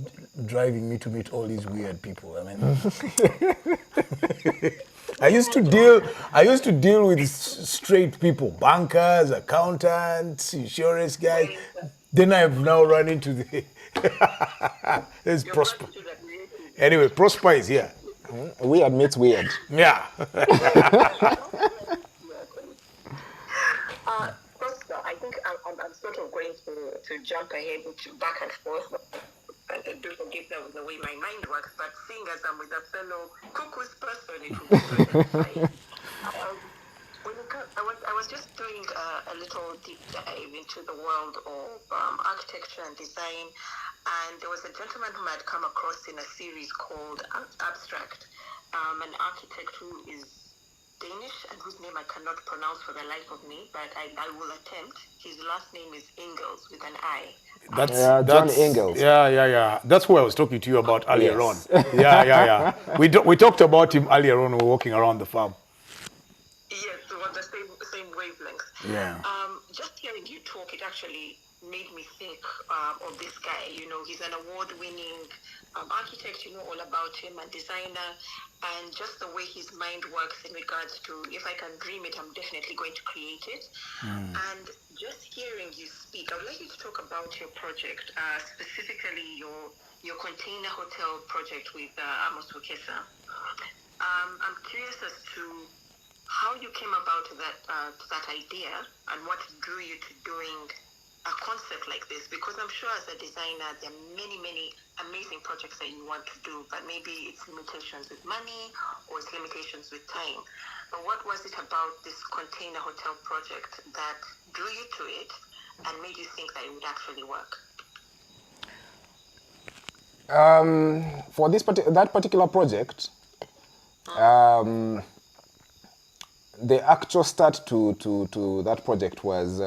driving me to meet all these weird people. I mean, I used to deal with straight people, bankers, accountants, insurance guys. Then I've now run into the there's Prosper. Anyway, Prosper is here. Weird meets weird. Yeah. I think I'm sort of going to jump ahead back and forth. And do forgive the way my mind works, but seeing as I'm with a fellow cuckoo's person, it will be fine. I was just doing a little deep dive into the world of architecture and design, and there was a gentleman whom I had come across in a series called Abstract, an architect who is Danish and whose name I cannot pronounce for the life of me, but I will attempt. His last name is Ingalls with an I. That's John Ingalls. Yeah. That's who I was talking to you about earlier on. Yeah. We talked about him earlier on. We were walking around the farm. Yes, on the same wavelength. Yeah. Just hearing you talk, it actually made me think of this guy. You know, he's an award-winning architect. You know all about him, a designer, and just the way his mind works in regards to, if I can dream it, I'm definitely going to create it. And just hearing you speak, I would like you to talk about your project, specifically your container hotel project with Amos Wekesa. I'm curious as to how you came about that idea and what drew you to doing a concept like this, because I'm sure as a designer there are many amazing projects that you want to do, but maybe it's limitations with money or it's limitations with time. But what was it about this container hotel project that drew you to it and made you think that it would actually work? For that particular project, the actual start to that project was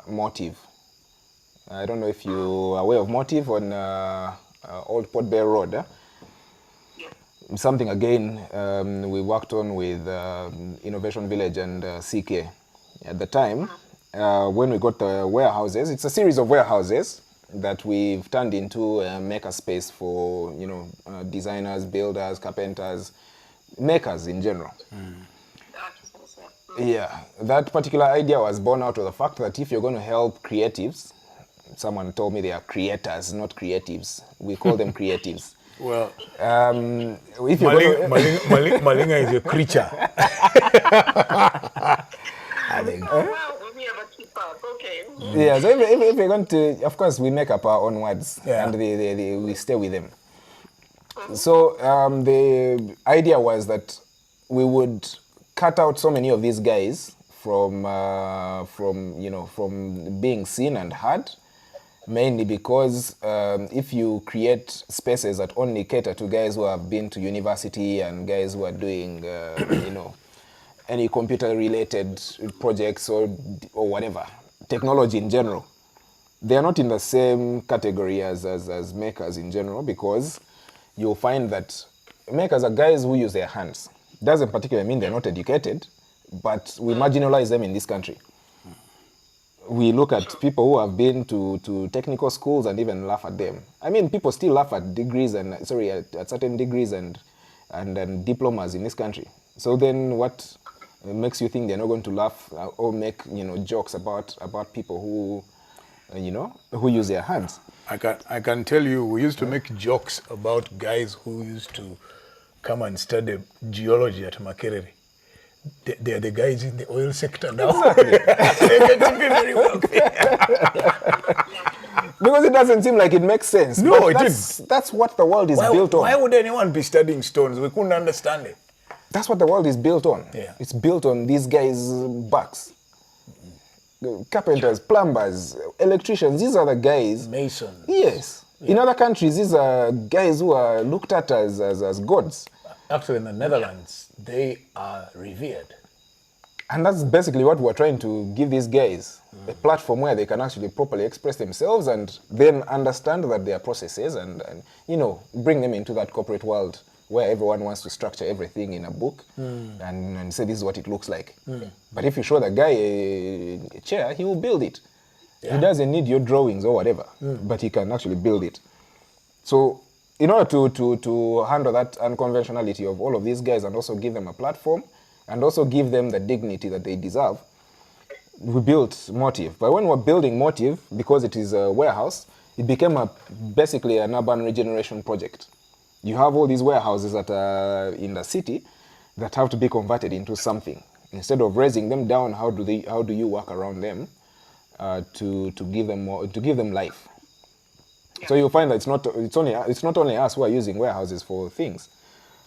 Motive. I don't know if you're aware of Motive on Old Port Bay Road. Yeah. Something again we worked on with Innovation Village and CK. At the time, when we got the warehouses, it's a series of warehouses that we've turned into a maker space for designers, builders, carpenters, makers in general. Yeah, that particular idea was born out of the fact that if you're going to help creatives, someone told me they are creators, not creatives. We call them creatives. Well, if you're Malinga is a creature. We have a keeper. Okay. Yeah, so if you're going to, of course, we make up our own words, Yeah. and we stay with them. So the idea was that we would cut out so many of these guys from being seen and heard, mainly because if you create spaces that only cater to guys who have been to university and guys who are doing any computer-related projects or whatever, technology in general, they are not in the same category as makers in general, because you'll find that makers are guys who use their hands. Doesn't particularly mean they're not educated, but we marginalize them in this country. We look at people who have been to technical schools and even laugh at them. I mean, people still laugh at degrees at certain degrees and diplomas in this country. So then what makes you think they're not going to laugh or make jokes about people who who use their hands. I can tell you, we used to make jokes about guys who used to come and study geology at Makerere. They're the guys in the oil sector now. They're getting very wealthy. Because it doesn't seem like it makes sense. No, But it that's what the world is built on. Why would anyone be studying stones? We couldn't understand it. That's what the world is built on. Yeah. It's built on these guys' backs. Carpenters, plumbers, electricians, these are the guys. Masons. Yes. Yeah. In other countries, these are guys who are looked at as gods. Actually, in the Netherlands, they are revered. And that's basically what we're trying to give these guys, a platform where they can actually properly express themselves and then understand that there are processes and bring them into that corporate world where everyone wants to structure everything in a book and say this is what it looks like. But if you show the guy a chair, he will build it. Yeah. He doesn't need your drawings or whatever, but he can actually build it. So in order to handle that unconventionality of all of these guys and also give them a platform and also give them the dignity that they deserve, we built Motive. But when we're building Motive, because it is a warehouse, it became basically an urban regeneration project. You have all these warehouses that are in the city that have to be converted into something. Instead of raising them down, how do you work around them to give them life? So you'll find that it's not only us who are using warehouses for things.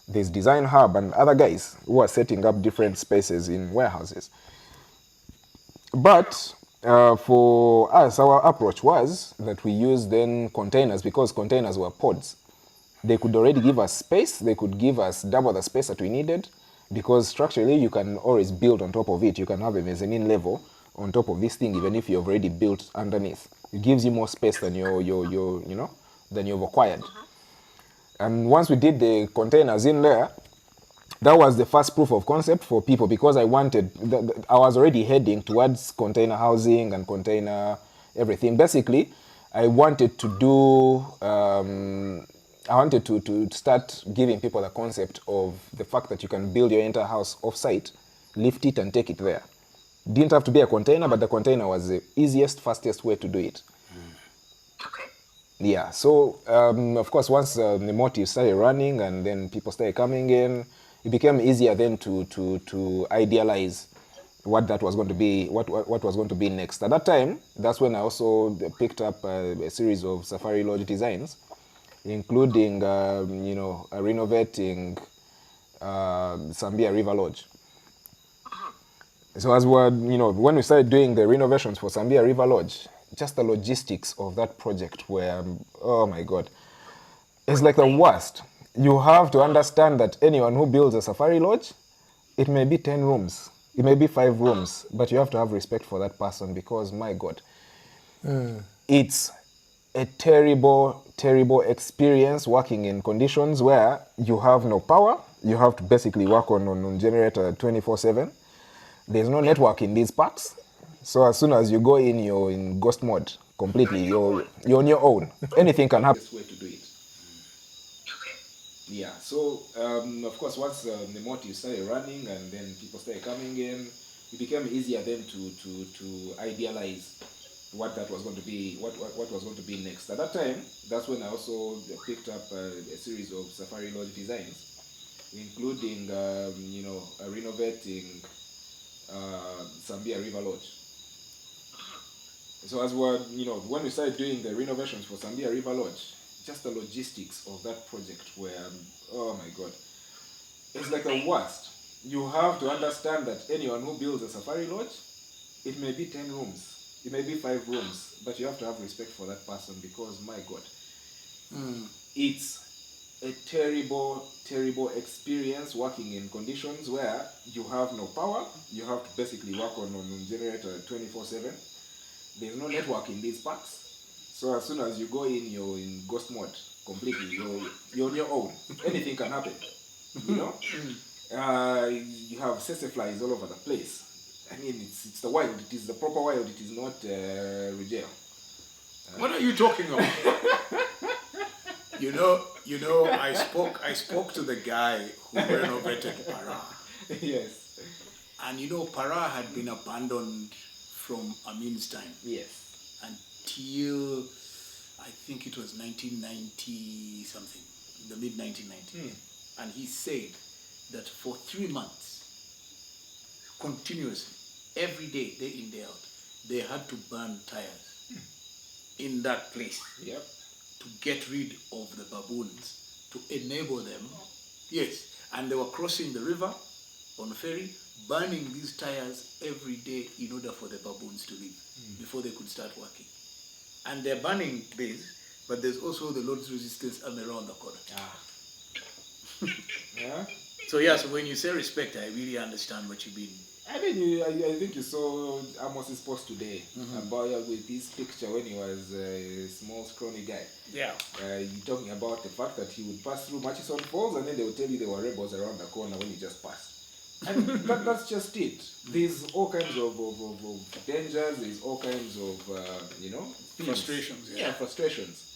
There's Design Hub and other guys who are setting up different spaces in warehouses. But for us, our approach was that we use then containers, because containers were pods. They could already give us space. They could give us double the space that we needed, because structurally you can always build on top of it. You can have a mezzanine level on top of this thing, even if you've already built underneath. It gives you more space than than you've acquired. And once we did the containers in there, that was the first proof of concept for people, because I was already heading towards container housing and container everything. Basically, I wanted to start giving people the concept of the fact that you can build your entire house off-site, lift it and take it there. Didn't have to be a container, but the container was the easiest, fastest way to do it. Okay. Yeah, so of course, once the Motive started running and then people started coming in, it became easier then to idealize what that was going to be, what was going to be next. At that time, that's when I also picked up a series of Safari Lodge designs, including renovating Sambia River Lodge. So as when we started doing the renovations for Sambia River Lodge, just the logistics of that project were, oh my God, it's like the worst. You have to understand that anyone who builds a Safari Lodge, it may be 10 rooms, it may be 5 rooms, but you have to have respect for that person, because my God, it's a terrible, terrible experience working in conditions where you have no power. You have to basically work on generator 24/7. There's no network in these parts. So as soon as you go in, you're in ghost mode completely. You're on your own. Anything can happen. Way to do it. Okay. Yeah. So of course, once the Motive started running and then people started coming in, it became easier then to idealize what that was going to be, what was going to be next. At that time, that's when I also picked up a series of Safari Lodge designs, including renovating Sambia River Lodge. So as when we started doing the renovations for Sambia River Lodge, just the logistics of that project were, oh my God, it's like the worst. You have to understand that anyone who builds a Safari Lodge, it may be 10 rooms, it may be 5 rooms, but you have to have respect for that person, because my God, it's a terrible, terrible experience working in conditions where you have no power. You have to basically work on generator 24/7. There's no network in these parts. So as soon as you go in, you're in ghost mode completely. You're on your own. Anything can happen. You have sese flies all over the place. I mean, it's the wild. It is the proper wild. It is not Ruggiero. What are you talking about? I spoke to the guy who renovated Para. Yes. And Para had been abandoned from Amin's time. Yes. until I think it was 1990 something, the mid 1990s. And he said that for 3 months, continuously, every day, day in, day out, they had to burn tires in that place to get rid of the baboons, to enable them. Yes, and they were crossing the river on a ferry, burning these tires every day in order for the baboons to leave before they could start working. And they're burning this, but there's also the Lord's Resistance Army around the corner. Yeah. So yeah, so when you say respect, I really understand what you mean. I mean, I think you saw Amos's post today about with this picture when he was a small, scrawny guy. Yeah. You're talking about the fact that he would pass through Murchison Falls and then they would tell you there were rebels around the corner when you just passed. And that's just it. There's all kinds of dangers, there's all kinds of, things. Frustrations. Yeah, frustrations.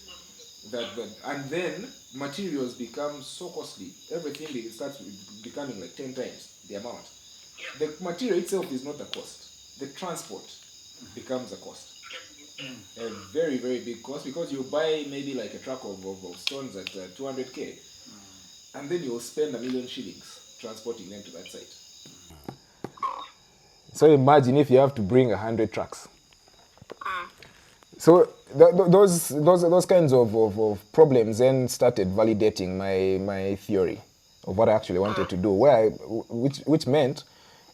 And then materials become so costly. Everything starts becoming like 10 times the amount. The material itself is not the cost. The transport becomes a cost. A very, very big cost, because you buy maybe like a truck of stones at 200k, and then you'll spend 1 million shillings transporting them to that site. So imagine if you have to bring 100 trucks. So those kinds of problems then started validating my theory of what I actually wanted to do, which meant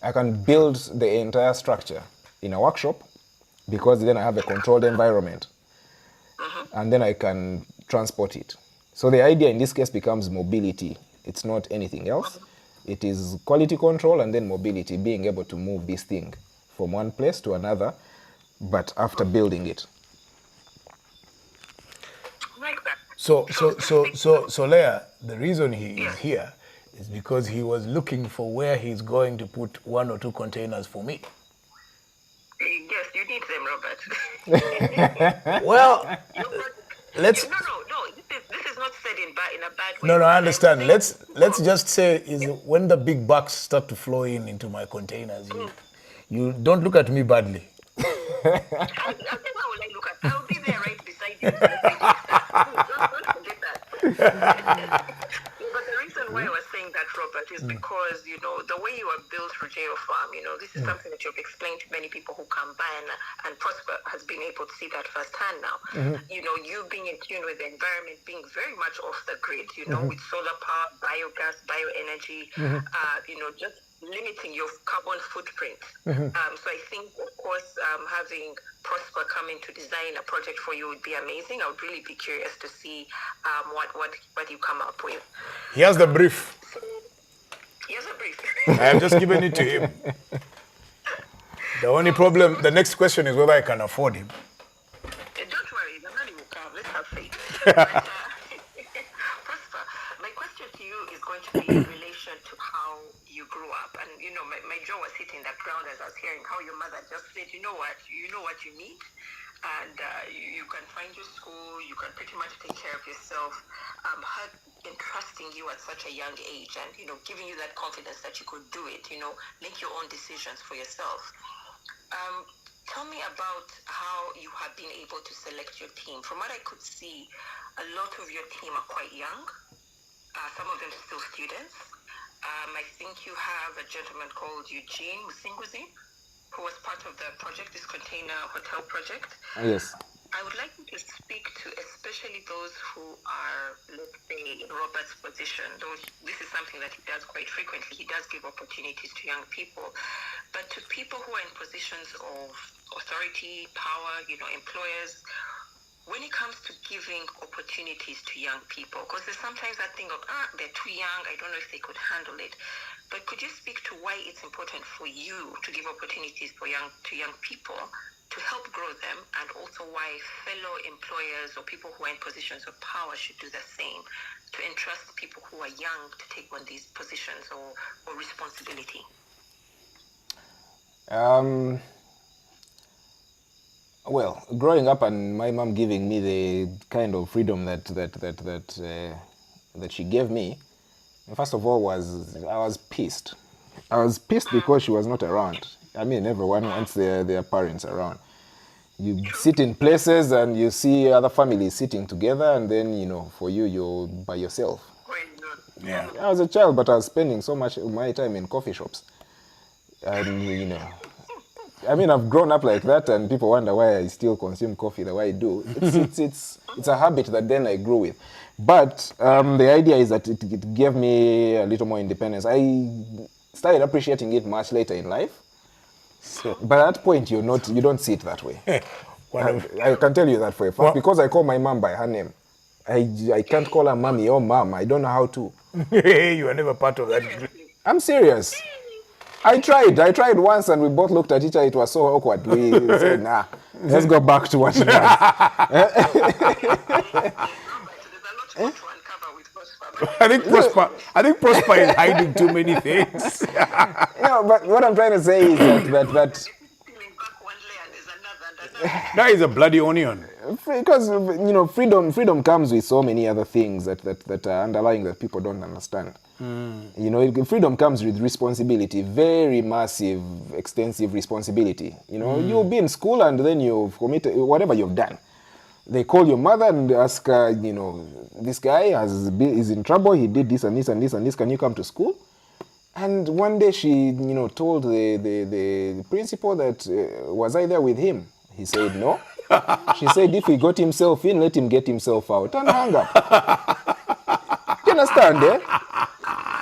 I can build the entire structure in a workshop, because then I have a controlled environment, and then I can transport it. So the idea in this case becomes mobility. It's not anything else. It is quality control and then mobility, being able to move this thing from one place to another, but after building it. So Leah, the reason he is here is because he was looking for where he's going to put 1 or 2 containers for me. Yes, you need them, Robert. Well, let's. No. This is not said in a bad way. No, I understand. Let's just say is when the big bucks start to flow into my containers, you don't look at me badly. How will I look at? I'll be there right beside you. Don't forget that. But the reason why I was saying that, Robert, is because, the way you are built, Ruggiero Farm, this is something that you've explained to many people who come by, and Prosper has been able to see that firsthand now. You being in tune with the environment, being very much off the grid, with solar power, biogas, bioenergy, just limiting your carbon footprint. So I think, of course, having Prosper come in to design a project for you would be amazing. I would really be curious to see what you come up with. Here's the brief. Here's a brief. I have just given it to him. The only problem, the next question is whether I can afford him. Don't worry, the money will come. Let's have faith. Prosper, my question to you is going to be in relation to how you grew up. And, my jaw was hitting the ground as I was hearing how your mother just said, you know what you need, and you can find your school, you can pretty much take care of yourself. Her entrusting you at such a young age and, giving you that confidence that you could do it, make your own decisions for yourself. Tell me about how you have been able to select your team. From what I could see, a lot of your team are quite young. Some of them still students. I think you have a gentleman called Eugene Musinguzi, who was part of the project, this container hotel project. Yes. I would like you to speak to especially those who are, let's say, in Robert's position. This is something that he does quite frequently. He does give opportunities to young people. But to people who are in positions of authority, power, employers, when it comes to giving opportunities to young people, because there's sometimes that thing of, they're too young, I don't know if they could handle it. But could you speak to why it's important for you to give opportunities to young people to help grow them, and also why fellow employers or people who are in positions of power should do the same, to entrust people who are young to take on these positions or responsibility? Well, growing up and my mom giving me the kind of freedom that she gave me, first of all, I was pissed. I was pissed because she was not around. I mean, everyone wants their parents around. You sit in places and you see other families sitting together, and then, you know, for you, you're by yourself. Yeah. I was a child, but I was spending so much of my time in coffee shops. And, you know, I mean, I've grown up like that, and people wonder why I still consume coffee the way I do. It's a habit that then I grew with. But the idea is that it gave me a little more independence. I started appreciating it much later in life. So, But at that point, you don't see it that way. I can tell you that for a fact, Well- because I call my mom by her name. I can't call her mommy or mom. I don't know how to. you were never part of that group. I'm serious. I tried once, and we both looked at each other. It was so awkward. We said, nah, let's go back to what it was. I think Prosper is hiding too many things. But what I'm trying to say is that That is a bloody onion. because, you know, freedom comes with so many other things that are underlying that people don't understand. You know, freedom comes with responsibility, very massive, extensive responsibility. You know, you'll be in school and then you've committed whatever you've done. They call your mother and ask her, you know, this guy is in trouble, he did this and this and this and this, can you come to school? And one day she, you know, told the principal that, was I there with him? He said no. She said if he got himself in, let him get himself out, and hang up. You understand, eh?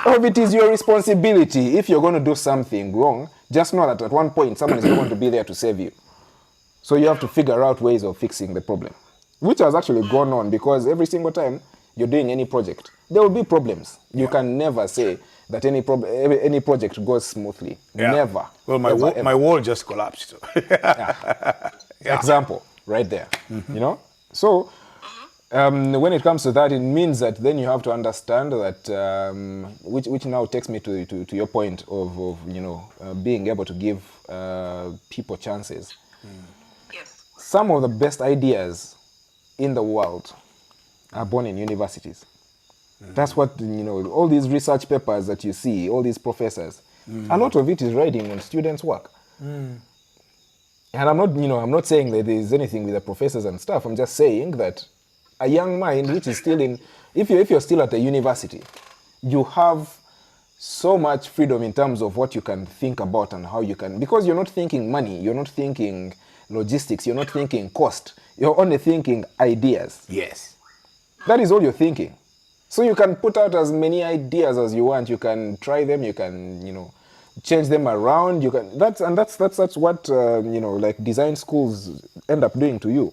Or it is your responsibility. If you're going to do something wrong, just know that at one point someone is going to be there to save you. So you have to figure out ways of fixing the problem, which has actually gone on, because every single time you're doing any project, there will be problems. You can never say that any project goes smoothly. Yeah. Never. Well, Ever. my wall just collapsed. Example right there. You know, so when it comes to that, it means that then you have to understand that which now takes me to your point of you know, being able to give people chances. Yes. Some of the best ideas in the world are born in universities. That's what, you know, all these research papers that you see, all these professors, a lot of it is writing on students' work. And I'm not saying that there's anything with the professors and stuff. I'm just saying that a young mind which is still in, if you're still at a university, you have so much freedom in terms of what you can think about and how you can, because you're not thinking money, you're not thinking logistics, you're not thinking cost, you're only thinking ideas. Yes. That is all you're thinking. So you can put out as many ideas as you want. You can try them. You can, you know, change them around. You can. That's what you know, like design schools end up doing to you.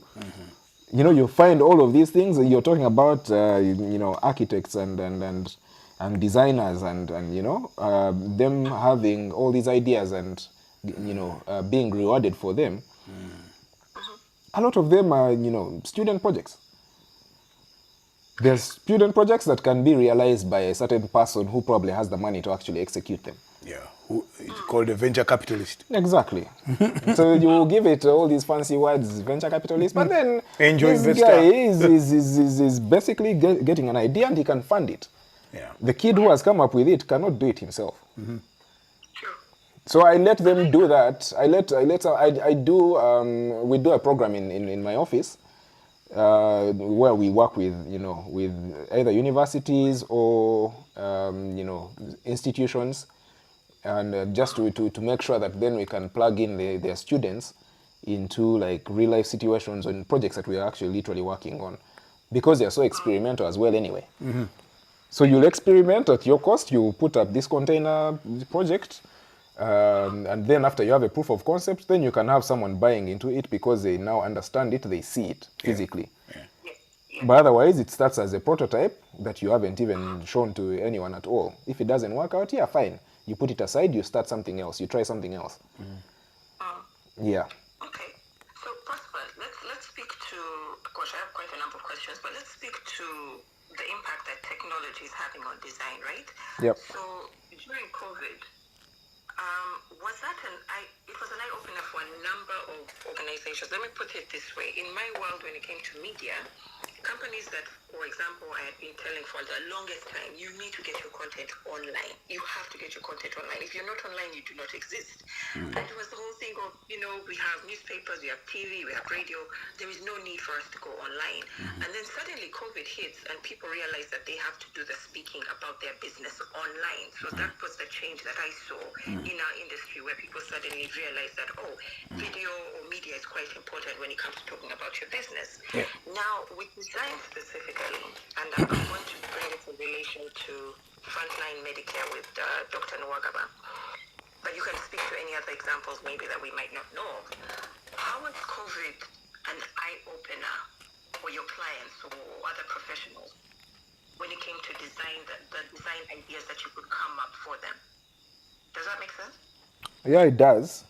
You know, you find all of these things. You're talking about you know, architects and designers and you know, them having all these ideas and, you know, being rewarded for them. A lot of them are, you know, student projects. There's student projects that can be realized by a certain person who probably has the money to actually execute them. Yeah. It's called a venture capitalist. Exactly. So you give it all these fancy words, venture capitalist, but then Angel this investor. guy is basically getting an idea and he can fund it. Yeah. The kid who has come up with it cannot do it himself. True. So I let them do that. We do a program in my office where we work with, you know, with either universities or you know, institutions, and just to make sure that then we can plug in their students into like real life situations and projects that we are actually literally working on, because they are so experimental as well anyway. So you'll experiment at your cost. You put up this container project, and then after you have a proof of concept, then you can have someone buying into it because they now understand it, they see it physically. But otherwise, it starts as a prototype that you haven't even shown to anyone at all. If it doesn't work out, yeah, fine. You put it aside, you start something else, you try something else. Yeah. Okay. So, Prosper, let's speak to, of course, I have quite a number of questions, but let's speak to the impact that technology is having on design, right? Yep. So, during COVID, it was an eye-opener for a number of organizations. Let me put it this way. In my world, when it came to media, companies that, for example, I had been telling for the longest time, you need to get your content online. You have to get your content online. If you're not online, you do not exist. And it was the whole thing of, we have newspapers, we have TV, we have radio. There is no need for us to go online. And then suddenly COVID hits and people realize that they have to do the speaking about their business online. So that was the change that I saw in our industry, where people suddenly realized that, video or media is quite important when it comes to talking about your business. Yeah. Now, with design specifically, and I'm going to bring it in relation to frontline Medicare with Dr. Nwagaba, but you can speak to any other examples maybe that we might not know of. How was COVID an eye-opener for your clients or other professionals when it came to design, the design ideas that you could come up for them? Does that make sense? Yeah, it does.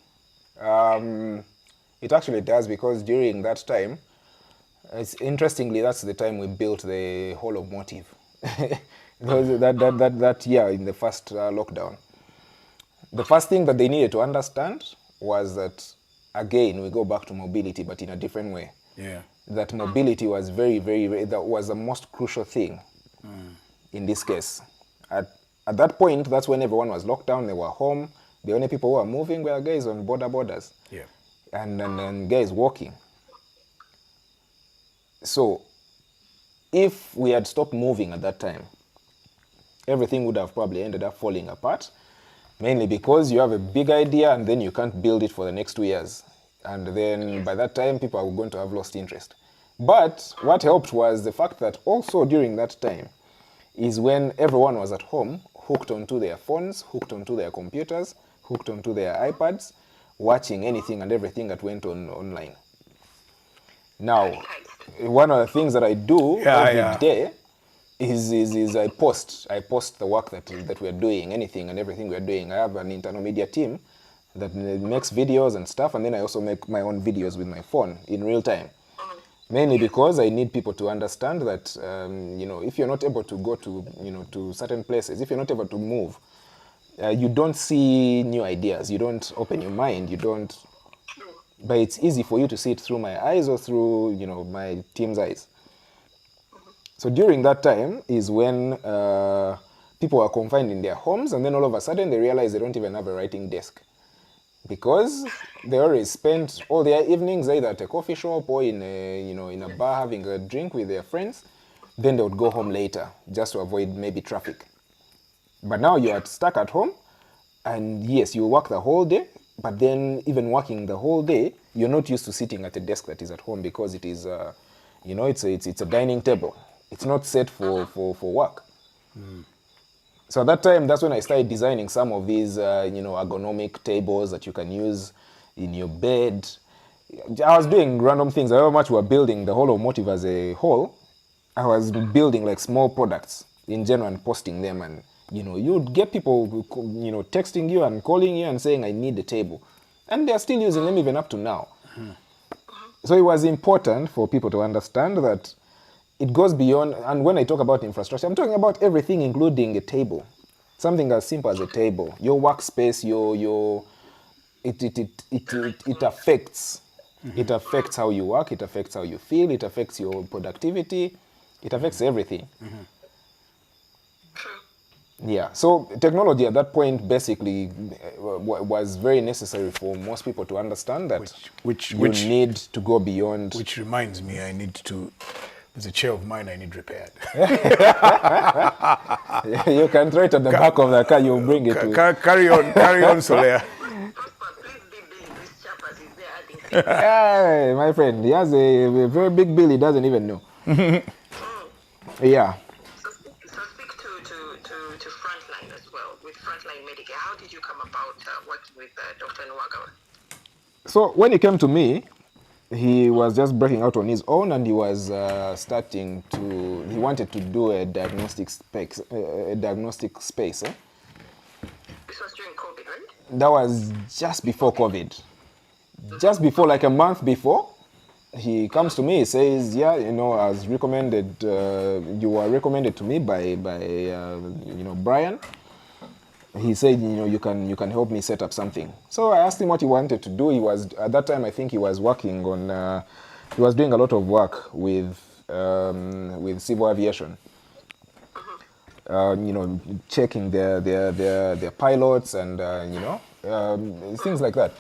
It actually does, because during that time, interestingly, that's the time we built the whole of Motive. that year in the first lockdown. The first thing that they needed to understand was that, again, we go back to mobility, but in a different way. Yeah. That mobility was that was the most crucial thing in this case. At that point, that's when everyone was locked down, they were home. The only people who were moving were guys on borders. Yeah. And guys walking. So, if we had stopped moving at that time, everything would have probably ended up falling apart, mainly because you have a big idea and then you can't build it for the next 2 years. And then by that time, people are going to have lost interest. But what helped was the fact that also during that time is when everyone was at home, hooked onto their phones, hooked onto their computers, hooked onto their iPads, watching anything and everything that went on online. Now, one of the things that I do every day is I post the work that we're doing, anything and everything we're doing. I have an internal media team that makes videos and stuff, and then I also make my own videos with my phone in real time. Mainly because I need people to understand that, if you're not able to go to certain places, if you're not able to move, you don't see new ideas, you don't open your mind, but it's easy for you to see it through my eyes or through, my team's eyes. So during that time is when people are confined in their homes, and then all of a sudden they realize they don't even have a writing desk, because they already spent all their evenings either at a coffee shop or in a bar having a drink with their friends. Then they would go home later just to avoid maybe traffic. But now you are stuck at home, and yes, you work the whole day, but then even working the whole day, you're not used to sitting at a desk that is at home, because it is, it's a dining table. It's not set for work. So at that time, that's when I started designing some of these, ergonomic tables that you can use in your bed. I was doing random things. However much we were building the whole of Motive as a whole, I was building like small products in general and posting them. And, you'd get people, texting you and calling you and saying, I need a table. And they're still using them even up to now. So it was important for people to understand that it goes beyond, and when I talk about infrastructure, I'm talking about everything, including a table. Something as simple as a table. Your workspace, it affects. It affects how you work, it affects how you feel, it affects your productivity, it affects everything. Yeah, so technology at that point basically was very necessary for most people to understand that you need to go beyond. Which reminds me, there's a chair of mine I need repaired. You can throw it at the back of the car, you'll bring it. Carry on, Soler. Hey, my friend, he has a very big bill he doesn't even know. Yeah. So speak to Frontline as well, with Frontline Medicare. How did you come about working with Dr. Nwagaba? So when he came to me, he was just breaking out on his own, and he was he wanted to do a diagnostic space. This was during COVID, right? That was just before COVID. Just before, like a month before, he comes to me, he says, I was recommended, you were recommended to me by Brian. He said, you can help me set up something. So I asked him what he wanted to do. He was, at that time, I think he was working on, he was doing a lot of work with with civil aviation. Checking their pilots and things like that.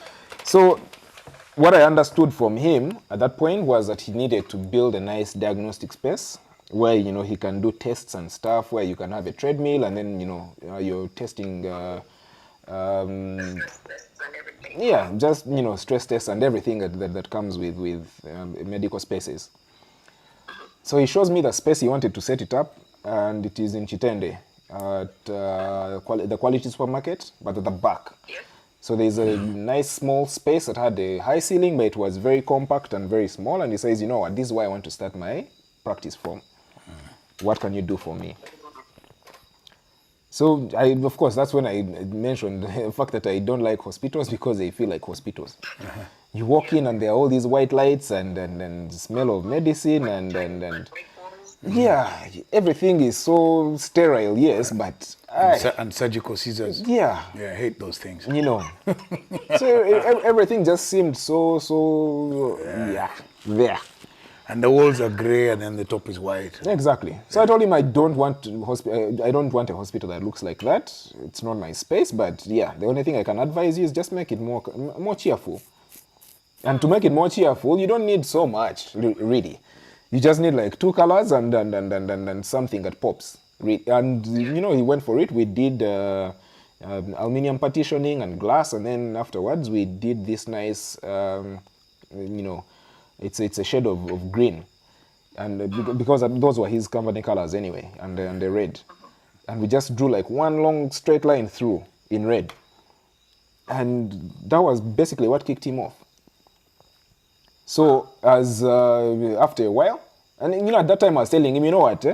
So what I understood from him at that point was that he needed to build a nice diagnostic space where he can do tests and stuff, where you can have a treadmill and then you're testing just stress tests and everything that comes with medical spaces. So he shows me the space he wanted to set it up, and it is in Chitende at the Quality Supermarket, but at the back. So there's a nice small space that had a high ceiling, but it was very compact and very small. And he says, you know what, this is where I want to start my practice from. What can you do for me? So, of course, that's when I mentioned the fact that I don't like hospitals because they feel like hospitals. You walk in and there are all these white lights and the smell of medicine and yeah, everything is so sterile, yes, but... and surgical scissors. Yeah. Yeah, I hate those things. So everything just seemed so there. And the walls are grey and then the top is white. Exactly. So I told him I don't want a hospital that looks like that. It's not my space, but yeah, the only thing I can advise you is just make it more cheerful. And to make it more cheerful, you don't need so much, really. You just need like 2 colors and something that pops. And he went for it. We did aluminium partitioning and glass, and then afterwards we did this nice, it's a shade of green, and because those were his company colors anyway, and the red, and we just drew like one long straight line through in red, and that was basically what kicked him off. So as after a while, and at that time I was telling him, you know what,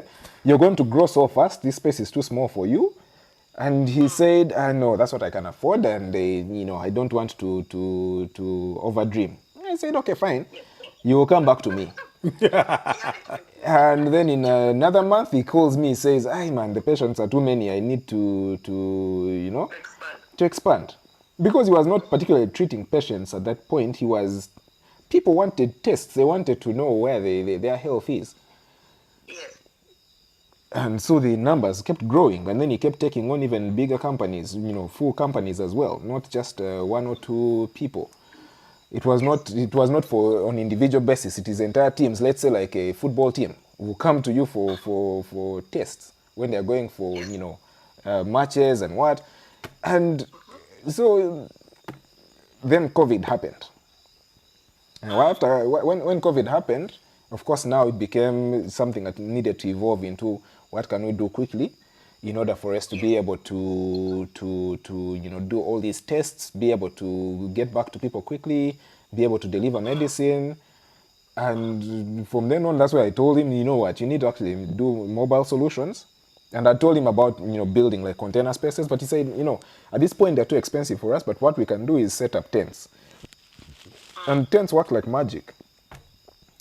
you're going to grow so fast, this space is too small for you. And he said, no, that's what I can afford, and I don't want to overdream. I said, okay, fine, you will come back to me. And then in another month he calls me, he says, man, the patients are too many, I need to expand. Because he was not particularly treating patients at that point. People wanted tests. They wanted to know where their health is. Yes. And so the numbers kept growing. And then he kept taking on even bigger companies, full companies as well, not just 1 or 2 people. It was not for on individual basis. It is entire teams. Let's say like a football team will come to you for tests when they're going for, matches and what. And so then COVID happened. And when COVID happened, of course, now it became something that needed to evolve into what can we do quickly in order for us to be able to do all these tests, be able to get back to people quickly, be able to deliver medicine. And from then on, that's why I told him, you know what, you need to actually do mobile solutions. And I told him about, building like container spaces, but he said, at this point they're too expensive for us, but what we can do is set up tents. And tents work like magic.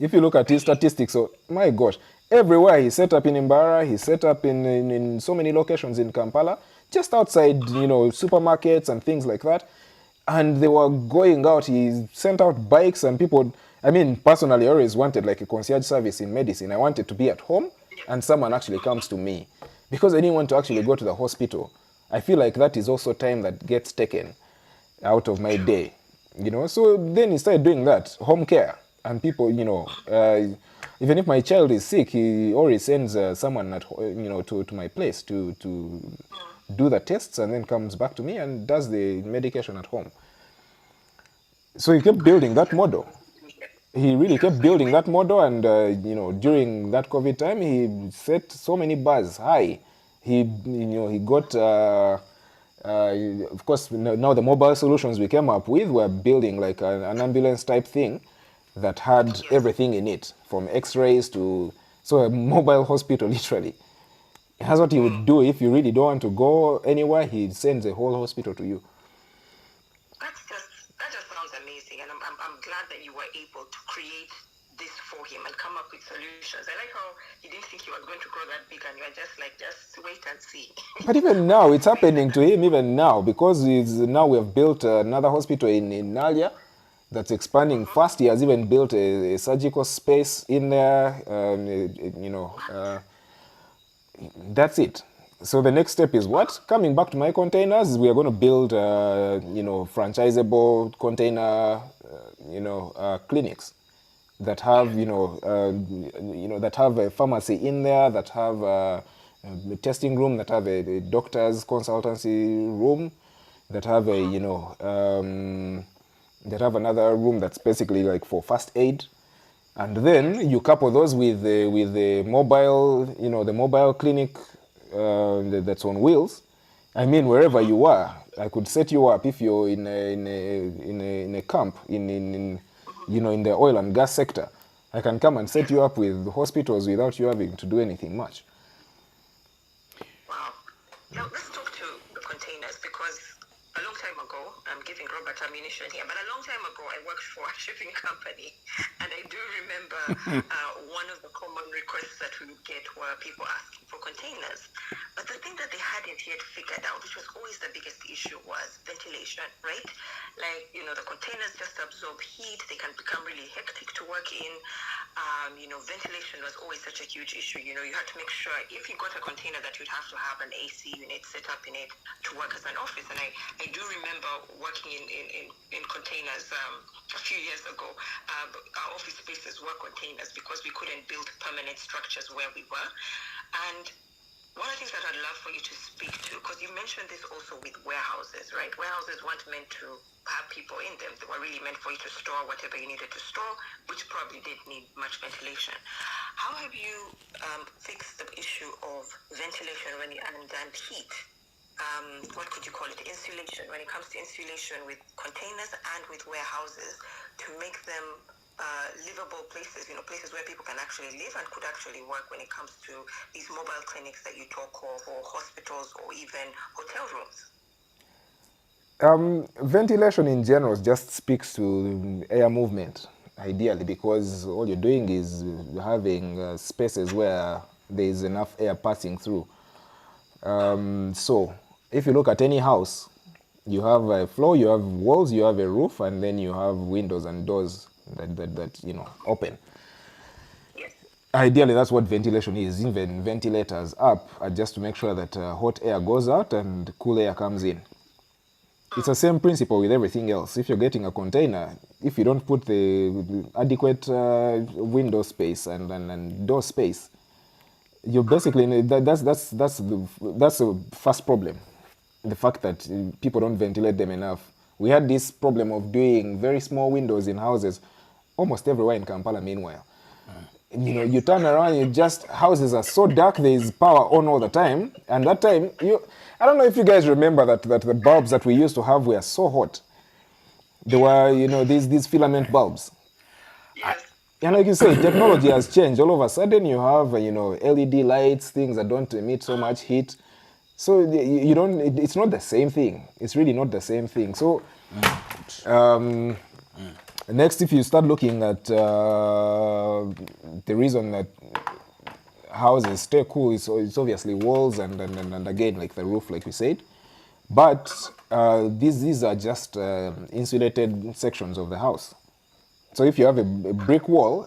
If you look at his statistics, so my gosh, everywhere he set up in Imbara, he set up in so many locations in Kampala, just outside, supermarkets and things like that. And they were going out, he sent out bikes and people, personally, I always wanted like a concierge service in medicine. I wanted to be at home and someone actually comes to me. Because I didn't want to actually go to the hospital. I feel like that is also time that gets taken out of my day. So then he started doing that, home care. And people, even if my child is sick, he always sends someone to my place to do the tests and then comes back to me and does the medication at home. So he kept building that model. He really kept building that model, and during that COVID time, he set so many bars high. He got. Of course, now the mobile solutions we came up with were building like an ambulance type thing that had everything in it, from x-rays to... So a mobile hospital, literally. That's what he would do. If you really don't want to go anywhere, he sends a whole hospital to you. That just sounds amazing, and I'm glad that you were able to create this for him and come up with solutions. I like how you didn't think you were going to grow that big, and you were just wait and see. But even now, it's happening to him even now, because now we have built another hospital in Nalia. that's expanding fast. He has even built a surgical space in there. That's it. So the next step is what? Coming back to my containers, we are going to build, franchisable container, clinics that have, that have a pharmacy in there, that have a testing room, that have a doctor's consultancy room, that have that have another room that's basically like for first aid. And then you couple those with the mobile, the mobile clinic that's on wheels. I mean, wherever you are, I could set you up if you're in a camp in the oil and gas sector. I can come and set you up with hospitals without you having to do anything much. Wow. Now let's talk to the containers, because a long time ago, I'm giving Robert ammunition here, but a long time ago I worked for a shipping company, and I do remember one of the common requests that we would get were people asking for containers. But the thing that they hadn't yet figured out, which was always the biggest issue, was ventilation, right? Like, the containers just absorb heat, they can become really hectic to work in. Ventilation was always such a huge issue. You had to make sure if you got a container that you'd have to have an AC unit set up in it to work as an office. And I do remember working in containers a few years ago. Our office spaces were containers because we couldn't build permanent structures where we were. And one of the things that I'd love for you to speak to, because you mentioned this also with warehouses, right? Warehouses weren't meant to have people in them. They were really meant for you to store whatever you needed to store, which probably didn't need much ventilation. How have you fixed the issue of ventilation and heat? What could you call it? Insulation. When it comes to insulation with containers and with warehouses, to make them livable places, places where people can actually live and could actually work when it comes to these mobile clinics that you talk of, or hospitals, or even hotel rooms? Ventilation in general just speaks to air movement, ideally, because all you're doing is having spaces where there is enough air passing through. So if you look at any house, you have a floor, you have walls, you have a roof, and then you have windows and doors that open. Yes. Ideally, that's what ventilation is. Even ventilators up are just to make sure that hot air goes out and cool air comes in. It's the same principle with everything else. If you're getting a container, if you don't put the adequate window space and door space, you're basically, that's the first problem. The fact that people don't ventilate them enough. We had this problem of doing very small windows in houses almost everywhere in Kampala, meanwhile. You turn around, houses are so dark, there's power on all the time. And that time, I don't know if you guys remember that the bulbs that we used to have were so hot. They were, these filament bulbs. Yes. And like you say, technology has changed. All of a sudden, you have, LED lights, things that don't emit so much heat. So it's not the same thing. It's really not the same thing. So next, if you start looking at the reason that houses stay cool, it's obviously walls and again, like the roof, like we said. But these are just insulated sections of the house. So if you have a brick wall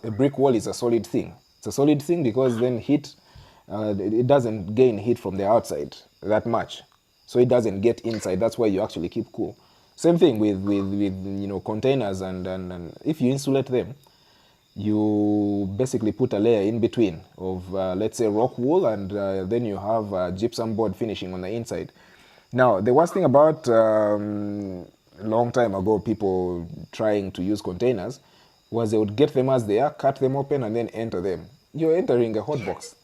is a solid thing. It's a solid thing because then heat, it doesn't gain heat from the outside that much. So it doesn't get inside. That's why you actually keep cool. Same thing with containers and if you insulate them, you basically put a layer in between of let's say rock wool, and then you have gypsum board finishing on the inside. Now the worst thing about a long time ago people trying to use containers was they would get them as they are, cut them open, and then enter them. You're entering a hot box.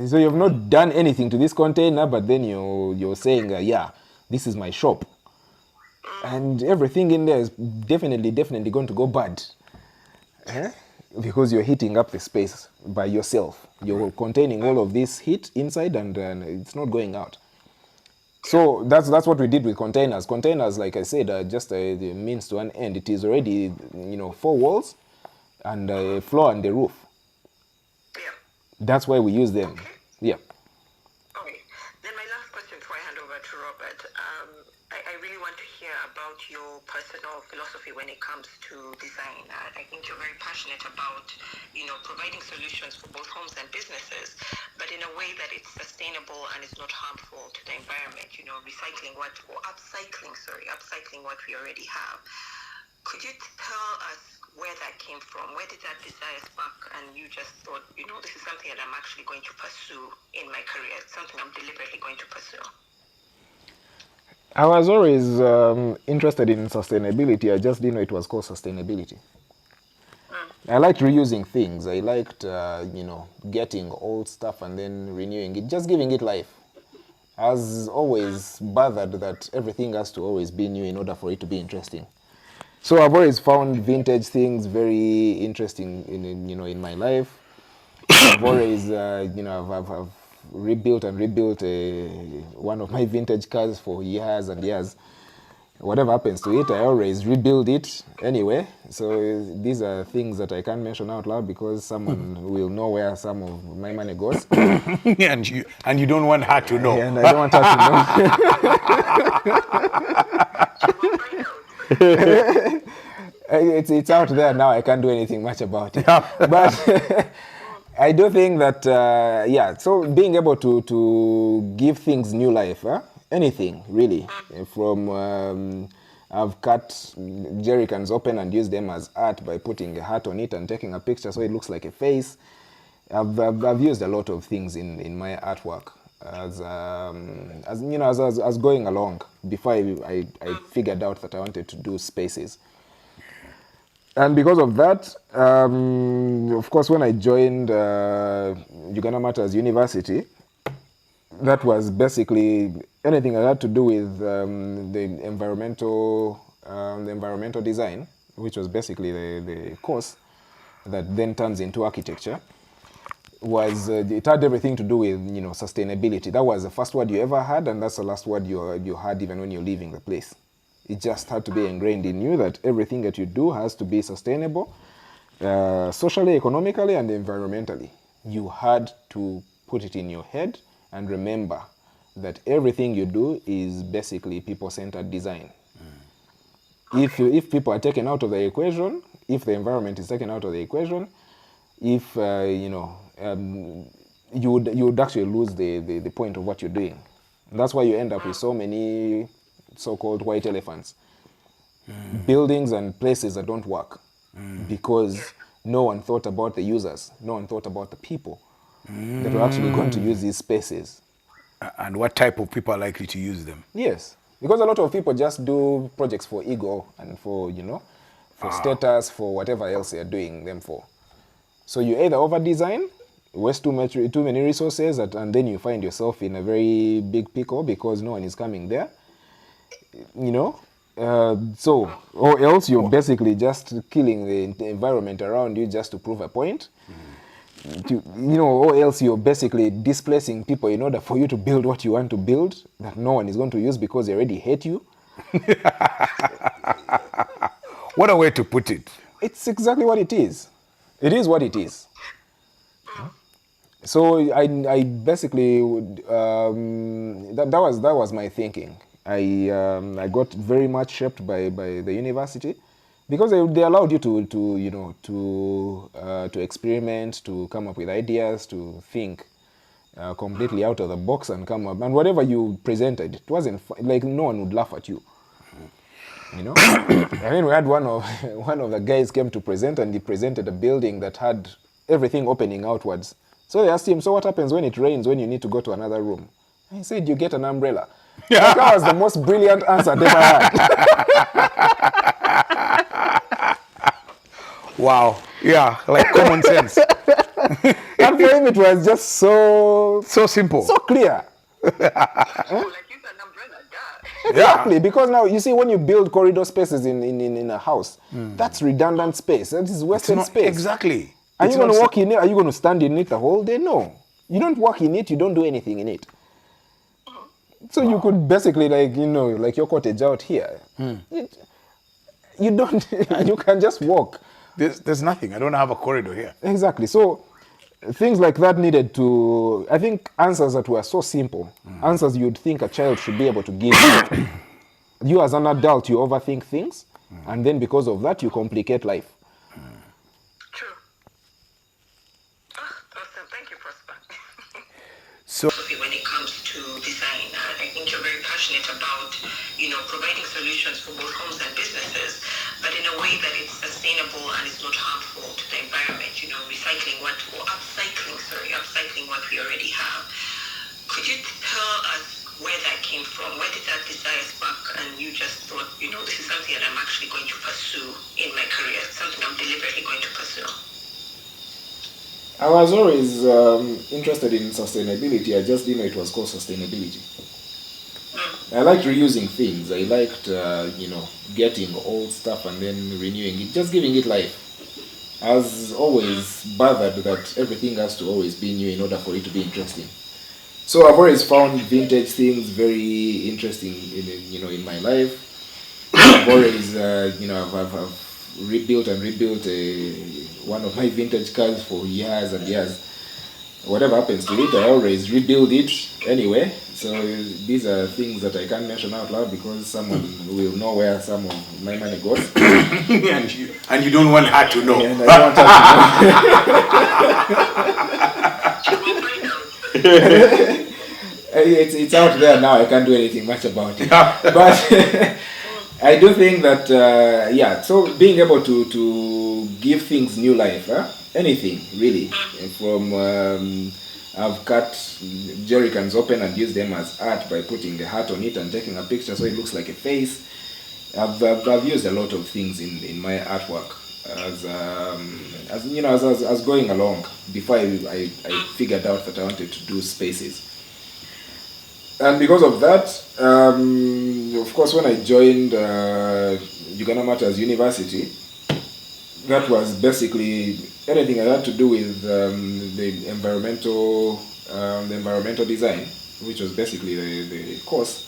So you've not done anything to this container, but then you're saying, yeah, this is my shop. And everything in there is definitely going to go bad. Because you're heating up the space by yourself. You're containing all of this heat inside, and it's not going out. So that's what we did with containers. Containers, like I said, are just a means to an end. It is already, 4 walls and a floor and a roof. Yeah. That's why we use them. Okay. Yeah. Okay. Then my last question before I hand over to Robert. I really want to hear about your personal philosophy when it comes to design. I think you're very passionate about, providing solutions for both homes and businesses, but in a way that it's sustainable and is not harmful to the environment. Upcycling what we already have. Could you tell us where that came from? Where did that desire spark? And you just thought, this is something that I'm actually going to pursue in my career. It's something I'm deliberately going to pursue. I was always interested in sustainability. I just didn't know it was called sustainability. I liked reusing things. I liked, getting old stuff and then renewing it, just giving it life. I was always bothered that everything has to always be new in order for it to be interesting. So I've always found vintage things very interesting in my life. I've always, I've rebuilt one of my vintage cars for years and years. Whatever happens to it, I always rebuild it anyway. So these are things that I can't mention out loud because someone will know where some of my money goes. and you don't want her to know. And I don't want her to know. It's out there now. I can't do anything much about it. But I do think that, so being able to give things new life, anything really, from I've cut jerry cans open and used them as art by putting a hat on it and taking a picture so it looks like a face. I've used a lot of things in my artwork as going along before I figured out that I wanted to do spaces. And because of that, of course, when I joined Uganda Matters University, that was basically anything that had to do with the environmental design, which was basically the course that then turns into architecture. It had everything to do with sustainability. That was the first word you ever had, and that's the last word you had even when you're leaving the place. It just had to be ingrained in you that everything that you do has to be sustainable, socially, economically, and environmentally. You had to put it in your head and remember that everything you do is basically people-centered design. If people are taken out of the equation, if the environment is taken out of the equation, if you would actually lose the point of what you're doing. And that's why you end up with so many so-called white elephants. Buildings and places that don't work because no one thought about the users, no one thought about the people that were actually going to use these spaces. And what type of people are likely to use them? Yes, because a lot of people just do projects for ego and for status, for whatever else they're doing them for. So you either over-design, waste too many resources, and then you find yourself in a very big pickle because no one is coming there. Or else you're basically just killing the environment around you just to prove a point. Or else you're basically displacing people in order for you to build what you want to build that no one is going to use because they already hate you. What a way to put it. It's exactly what it is. It is what it is. So I basically that was my thinking. I got very much shaped by the university because they allowed you to experiment, to come up with ideas, to think completely out of the box and come up. And whatever you presented, it wasn't like no one would laugh at you. I mean, we had one of the guys came to present, and he presented a building that had everything opening outwards. So they asked him, so what happens when it rains when you need to go to another room? And he said, you get an umbrella. That was the most brilliant answer I've ever had. Wow. Yeah, like common sense. And for him, it was just so simple. So clear. Exactly, because now you see when you build corridor spaces in a house, that's redundant space. That is wasted space. Exactly. Are you going to walk in it? Are you going to stand in it the whole day? No. You don't walk in it, you don't do anything in it. So you could basically like your cottage out here. You don't, you can just walk. There's nothing. I don't have a corridor here. Exactly. So things like that needed to, I think answers that were so simple, answers you'd think a child should be able to give you as an adult, you overthink things, and then because of that, you complicate life. True. Awesome. Thank you, Prosper. So When it comes to design, I think you're very passionate about, providing solutions for both homes and businesses, but in a way that it's sustainable and it's not harmful to the environment. Upcycling what we already have. Could you tell us where that came from? Where did that desire spark? And you just thought, this is something that I'm actually going to pursue in my career, something I'm deliberately going to pursue. I was always interested in sustainability. I just didn't know it was called sustainability. I liked reusing things. I liked, getting old stuff and then renewing it, just giving it life. I was always bothered that everything has to always be new in order for it to be interesting. So I've always found vintage things very interesting in my life. I've always, I've rebuilt one of my vintage cars for years and years. Whatever happens to it, I always rebuild it anyway. So these are things that I can't mention out loud because someone will know where some of my money goes. and you don't want her to know. And I don't want her to know. It's out there now. I can't do anything much about it. But I do think that, so being able to give things new life, anything really, from I've cut jerry cans open and used them as art by putting a hat on it and taking a picture so it looks like a face. I've used a lot of things in my artwork as going along before I figured out that I wanted to do spaces. And because of that, of course, when I joined Uganda Matters University, that was basically anything I had to do with the environmental design, which was basically the course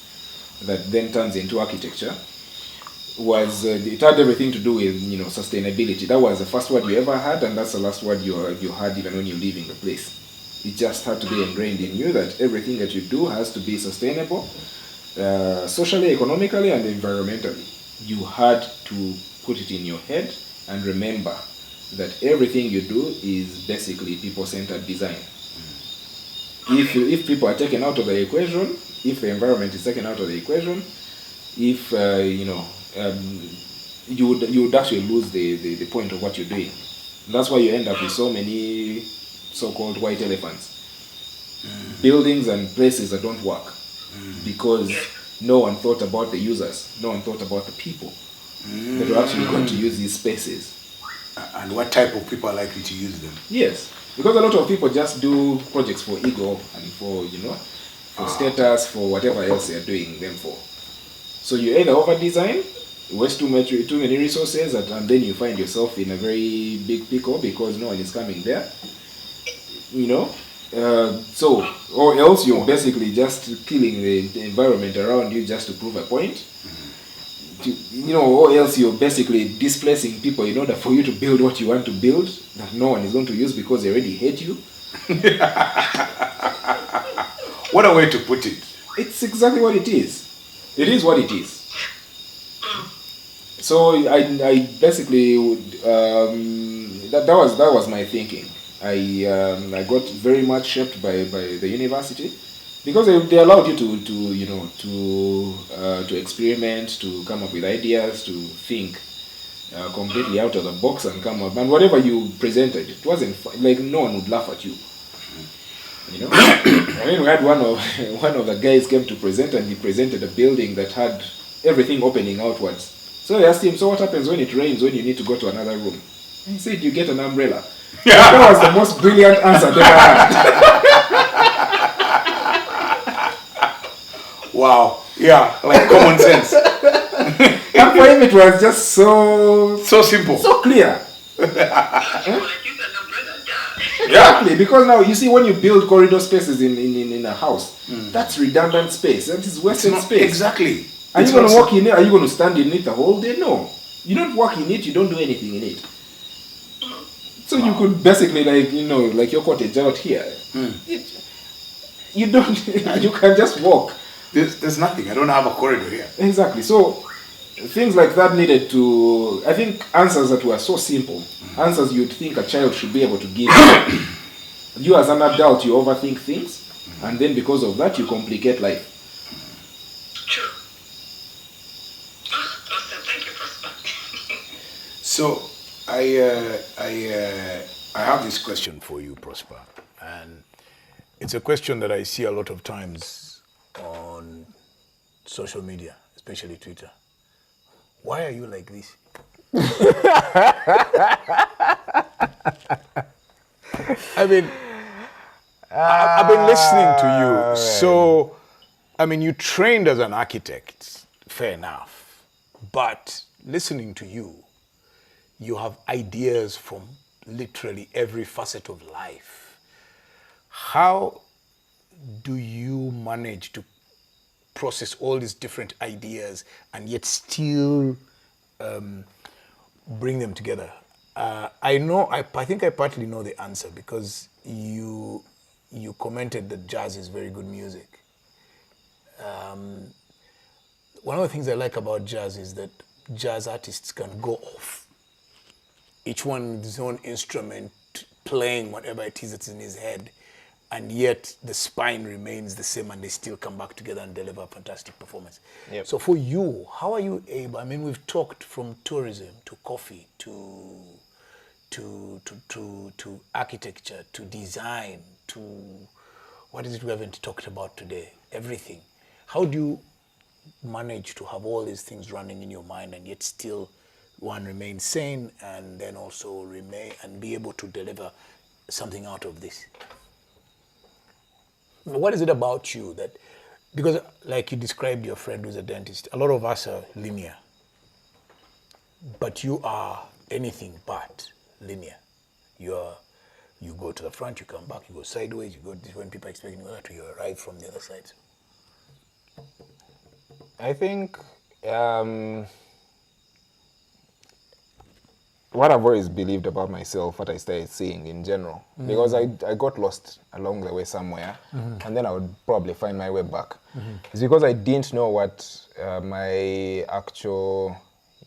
that then turns into architecture. It had everything to do with sustainability. That was the first word you ever had, and that's the last word you had even when you're leaving the place. It just had to be ingrained in you that everything that you do has to be sustainable, socially, economically, and environmentally. You had to put it in your head and remember that everything you do is basically people-centered design. If people are taken out of the equation, if the environment is taken out of the equation, if you would actually lose the point of what you're doing. That's why you end up with so many so-called white elephants. Buildings and places that don't work because no one thought about the users, no one thought about the people that are actually going to use these spaces. And what type of people are likely to use them? Yes, because a lot of people just do projects for ego and for status, for whatever else they are doing them for. So you either over-design, waste too many resources, and then you find yourself in a very big pickle because no one is coming there. Or else you're basically just killing the environment around you just to prove a point. Or else you're basically displacing people in order for you to build what you want to build that no one is going to use because they already hate you. What a way to put it. It's exactly what it is. It is what it is. So I basically that was my thinking. I got very much shaped by the university because they allowed you to experiment, to come up with ideas, to think completely out of the box and come up. And whatever you presented, it wasn't like no one would laugh at you. I mean, we had one of the guys came to present, and he presented a building that had everything opening outwards. So they asked him, so what happens when it rains, when you need to go to another room? And he said, you get an umbrella. That was the most brilliant answer they ever had. Wow. Yeah, like common sense. And for him, it was just so simple. So clear. Exactly, because now you see when you build corridor spaces in a house, that's redundant space. That is wasted space. Exactly. Are you going to walk in it? Are you going to stand in it the whole day? No. You don't walk in it, you don't do anything in it. So you could basically like your cottage out here. You don't, you can just walk There's nothing. I don't have a corridor here. Exactly. So things like that needed to, I think, answers that were so simple, answers you'd think a child should be able to give. You as an adult, you overthink things, and then because of that, you complicate life. True. Awesome. Thank you, Prosper. So I have this question for you, Prosper, and it's a question that I see a lot of times on social media, especially Twitter. Why are you like this? I mean, I've been listening to you. So, I mean, you trained as an architect, fair enough. But listening to you, you have ideas from literally every facet of life. How do you manage to process all these different ideas and yet still bring them together? I think I partly know the answer because you commented that jazz is very good music. One of the things I like about jazz is that jazz artists can go off, each one with his own instrument, playing whatever it is that's in his head, and yet the spine remains the same and they still come back together and deliver a fantastic performance. Yep. So for you, how are you able, I mean, we've talked from tourism to coffee to architecture, to design, to what is it we haven't talked about today? Everything. How do you manage to have all these things running in your mind and yet still one remain sane and then also remain and be able to deliver something out of this? What is it about you that, because like you described your friend who's a dentist, a lot of us are linear, but you are anything but linear. You go to the front, you come back, you go sideways, you go when people are expecting you to, you arrive from the other side. I think what I've always believed about myself, what I started seeing in general, because I got lost along the way somewhere, and then I would probably find my way back. It's because I didn't know what my actual,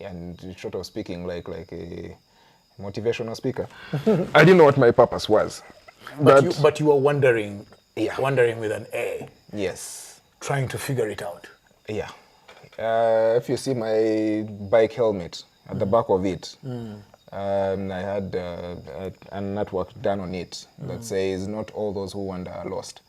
and short of speaking like a motivational speaker, I didn't know what my purpose was. But you were wondering, Yeah. wondering with an A, Yes. trying to figure it out. Yeah. If you see my bike helmet, at the back of it, I had an artwork done on it that says, "Not all those who wander are lost."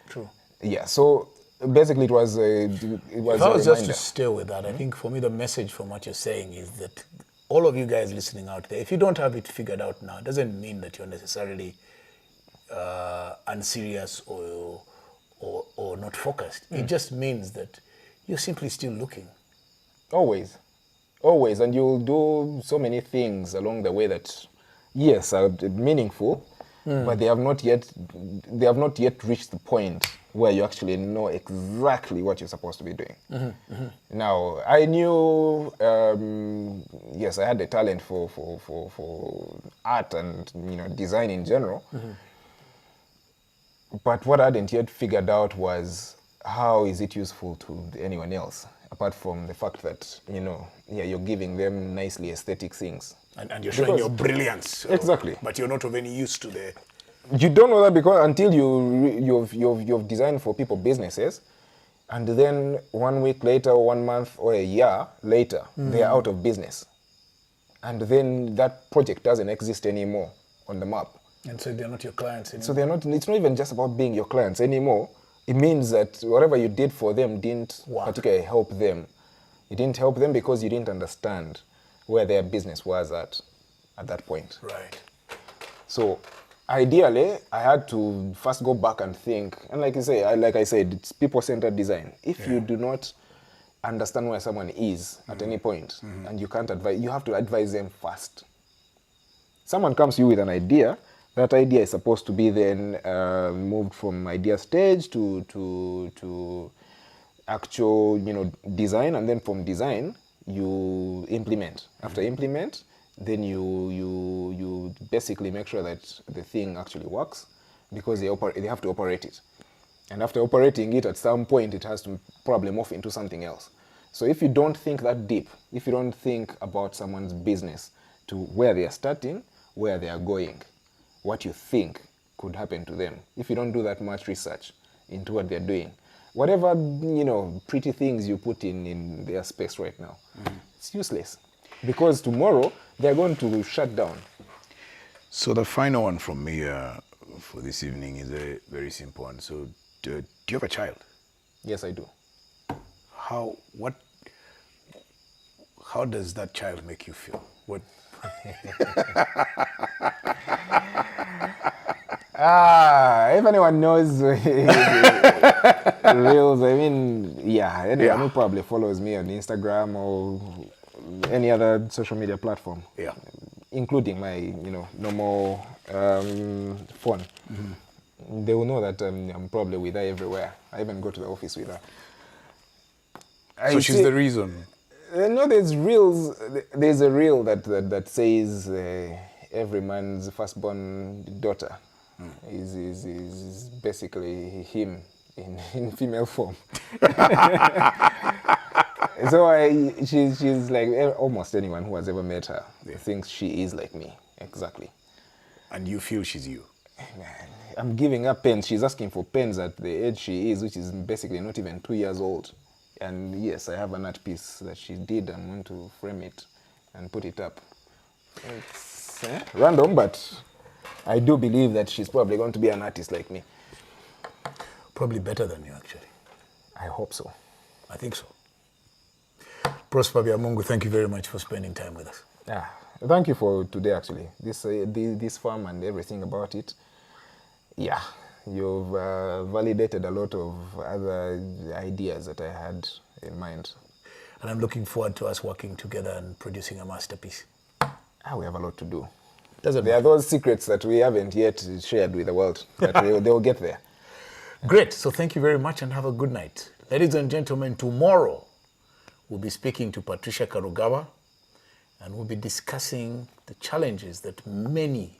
True. Yeah, so basically it was a If I was just to reminder. stay with that, I think for me the message from what you're saying is that all of you guys listening out there, if you don't have it figured out now, it doesn't mean that you're necessarily unserious or not focused. It just means that you're simply still looking. Always, and you'll do so many things along the way that, yes, are meaningful, but they have not yet reached the point where you actually know exactly what you're supposed to be doing. Now, I knew, yes, I had the talent for art and design in general, but what I hadn't yet figured out was how is it useful to anyone else, apart from the fact that you're giving them nicely aesthetic things. And you're showing your brilliance. So, Exactly. But you're not of any use to the... You don't know that because until you've designed for people businesses, and then 1 week later, or 1 month, or a year later, they are out of business, and then that project doesn't exist anymore on the map. And so they're not your clients anymore. So they're not. It's not even just about being your clients anymore. It means that whatever you did for them didn't particularly help them. It didn't help them because you didn't understand where their business was at that point. Right. So ideally, I had to first go back and think. And like I said, it's people-centered design. If you do not understand where someone is at any point, and you can't advise, you have to advise them first. Someone comes to you with an idea. That idea is supposed to be then moved from idea stage to actual, design, and then from design you implement. After implement, then you basically make sure that the thing actually works, because they have to operate it. And after operating it, at some point, it has to probably morph into something else. So if you don't think that deep, if you don't think about someone's business to where they are starting, where they are going, what you think could happen to them, if you don't do that much research into what they're doing, whatever, pretty things you put in their space right now, it's useless. Because tomorrow, they're going to shut down. So the final one from me for this evening is a very simple one. So do you have a child? Yes, I do. How does that child make you feel? What? If anyone knows reels, anyone who probably follows me on Instagram or any other social media platform, including my normal phone, they will know that I'm probably with her everywhere. I even go to the office with her. So she's the reason. No, there's reels. There's a reel that says every man's firstborn daughter is basically him in female form. So she's like almost anyone who has ever met her thinks she is like me, exactly. And you feel she's you? Man, I'm giving her pens. She's asking for pens at the age she is, which is basically not even 2 years old. And yes, I have an art piece that she did. I'm going to frame it and put it up. It's random, but I do believe that she's probably going to be an artist like me. Probably better than you, actually. I hope so. I think so. Prosper Biamungu, thank you very much for spending time with us. Thank you for today, actually. This farm and everything about it. Yeah, you've validated a lot of other ideas that I had in mind. And I'm looking forward to us working together and producing a masterpiece. We have a lot to do. There are those secrets that we haven't yet shared with the world, but they'll get there. Great. So thank you very much and have a good night. Ladies and gentlemen, tomorrow we'll be speaking to Patricia Karugawa and we'll be discussing the challenges that many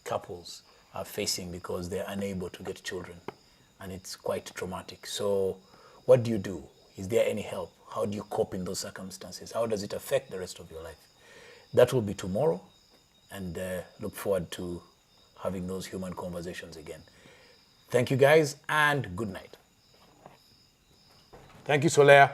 couples are facing because they're unable to get children. And it's quite traumatic. So what do you do? Is there any help? How do you cope in those circumstances? How does it affect the rest of your life? That will be tomorrow, and look forward to having those human conversations again. Thank you guys, and good night. Thank you, Solea.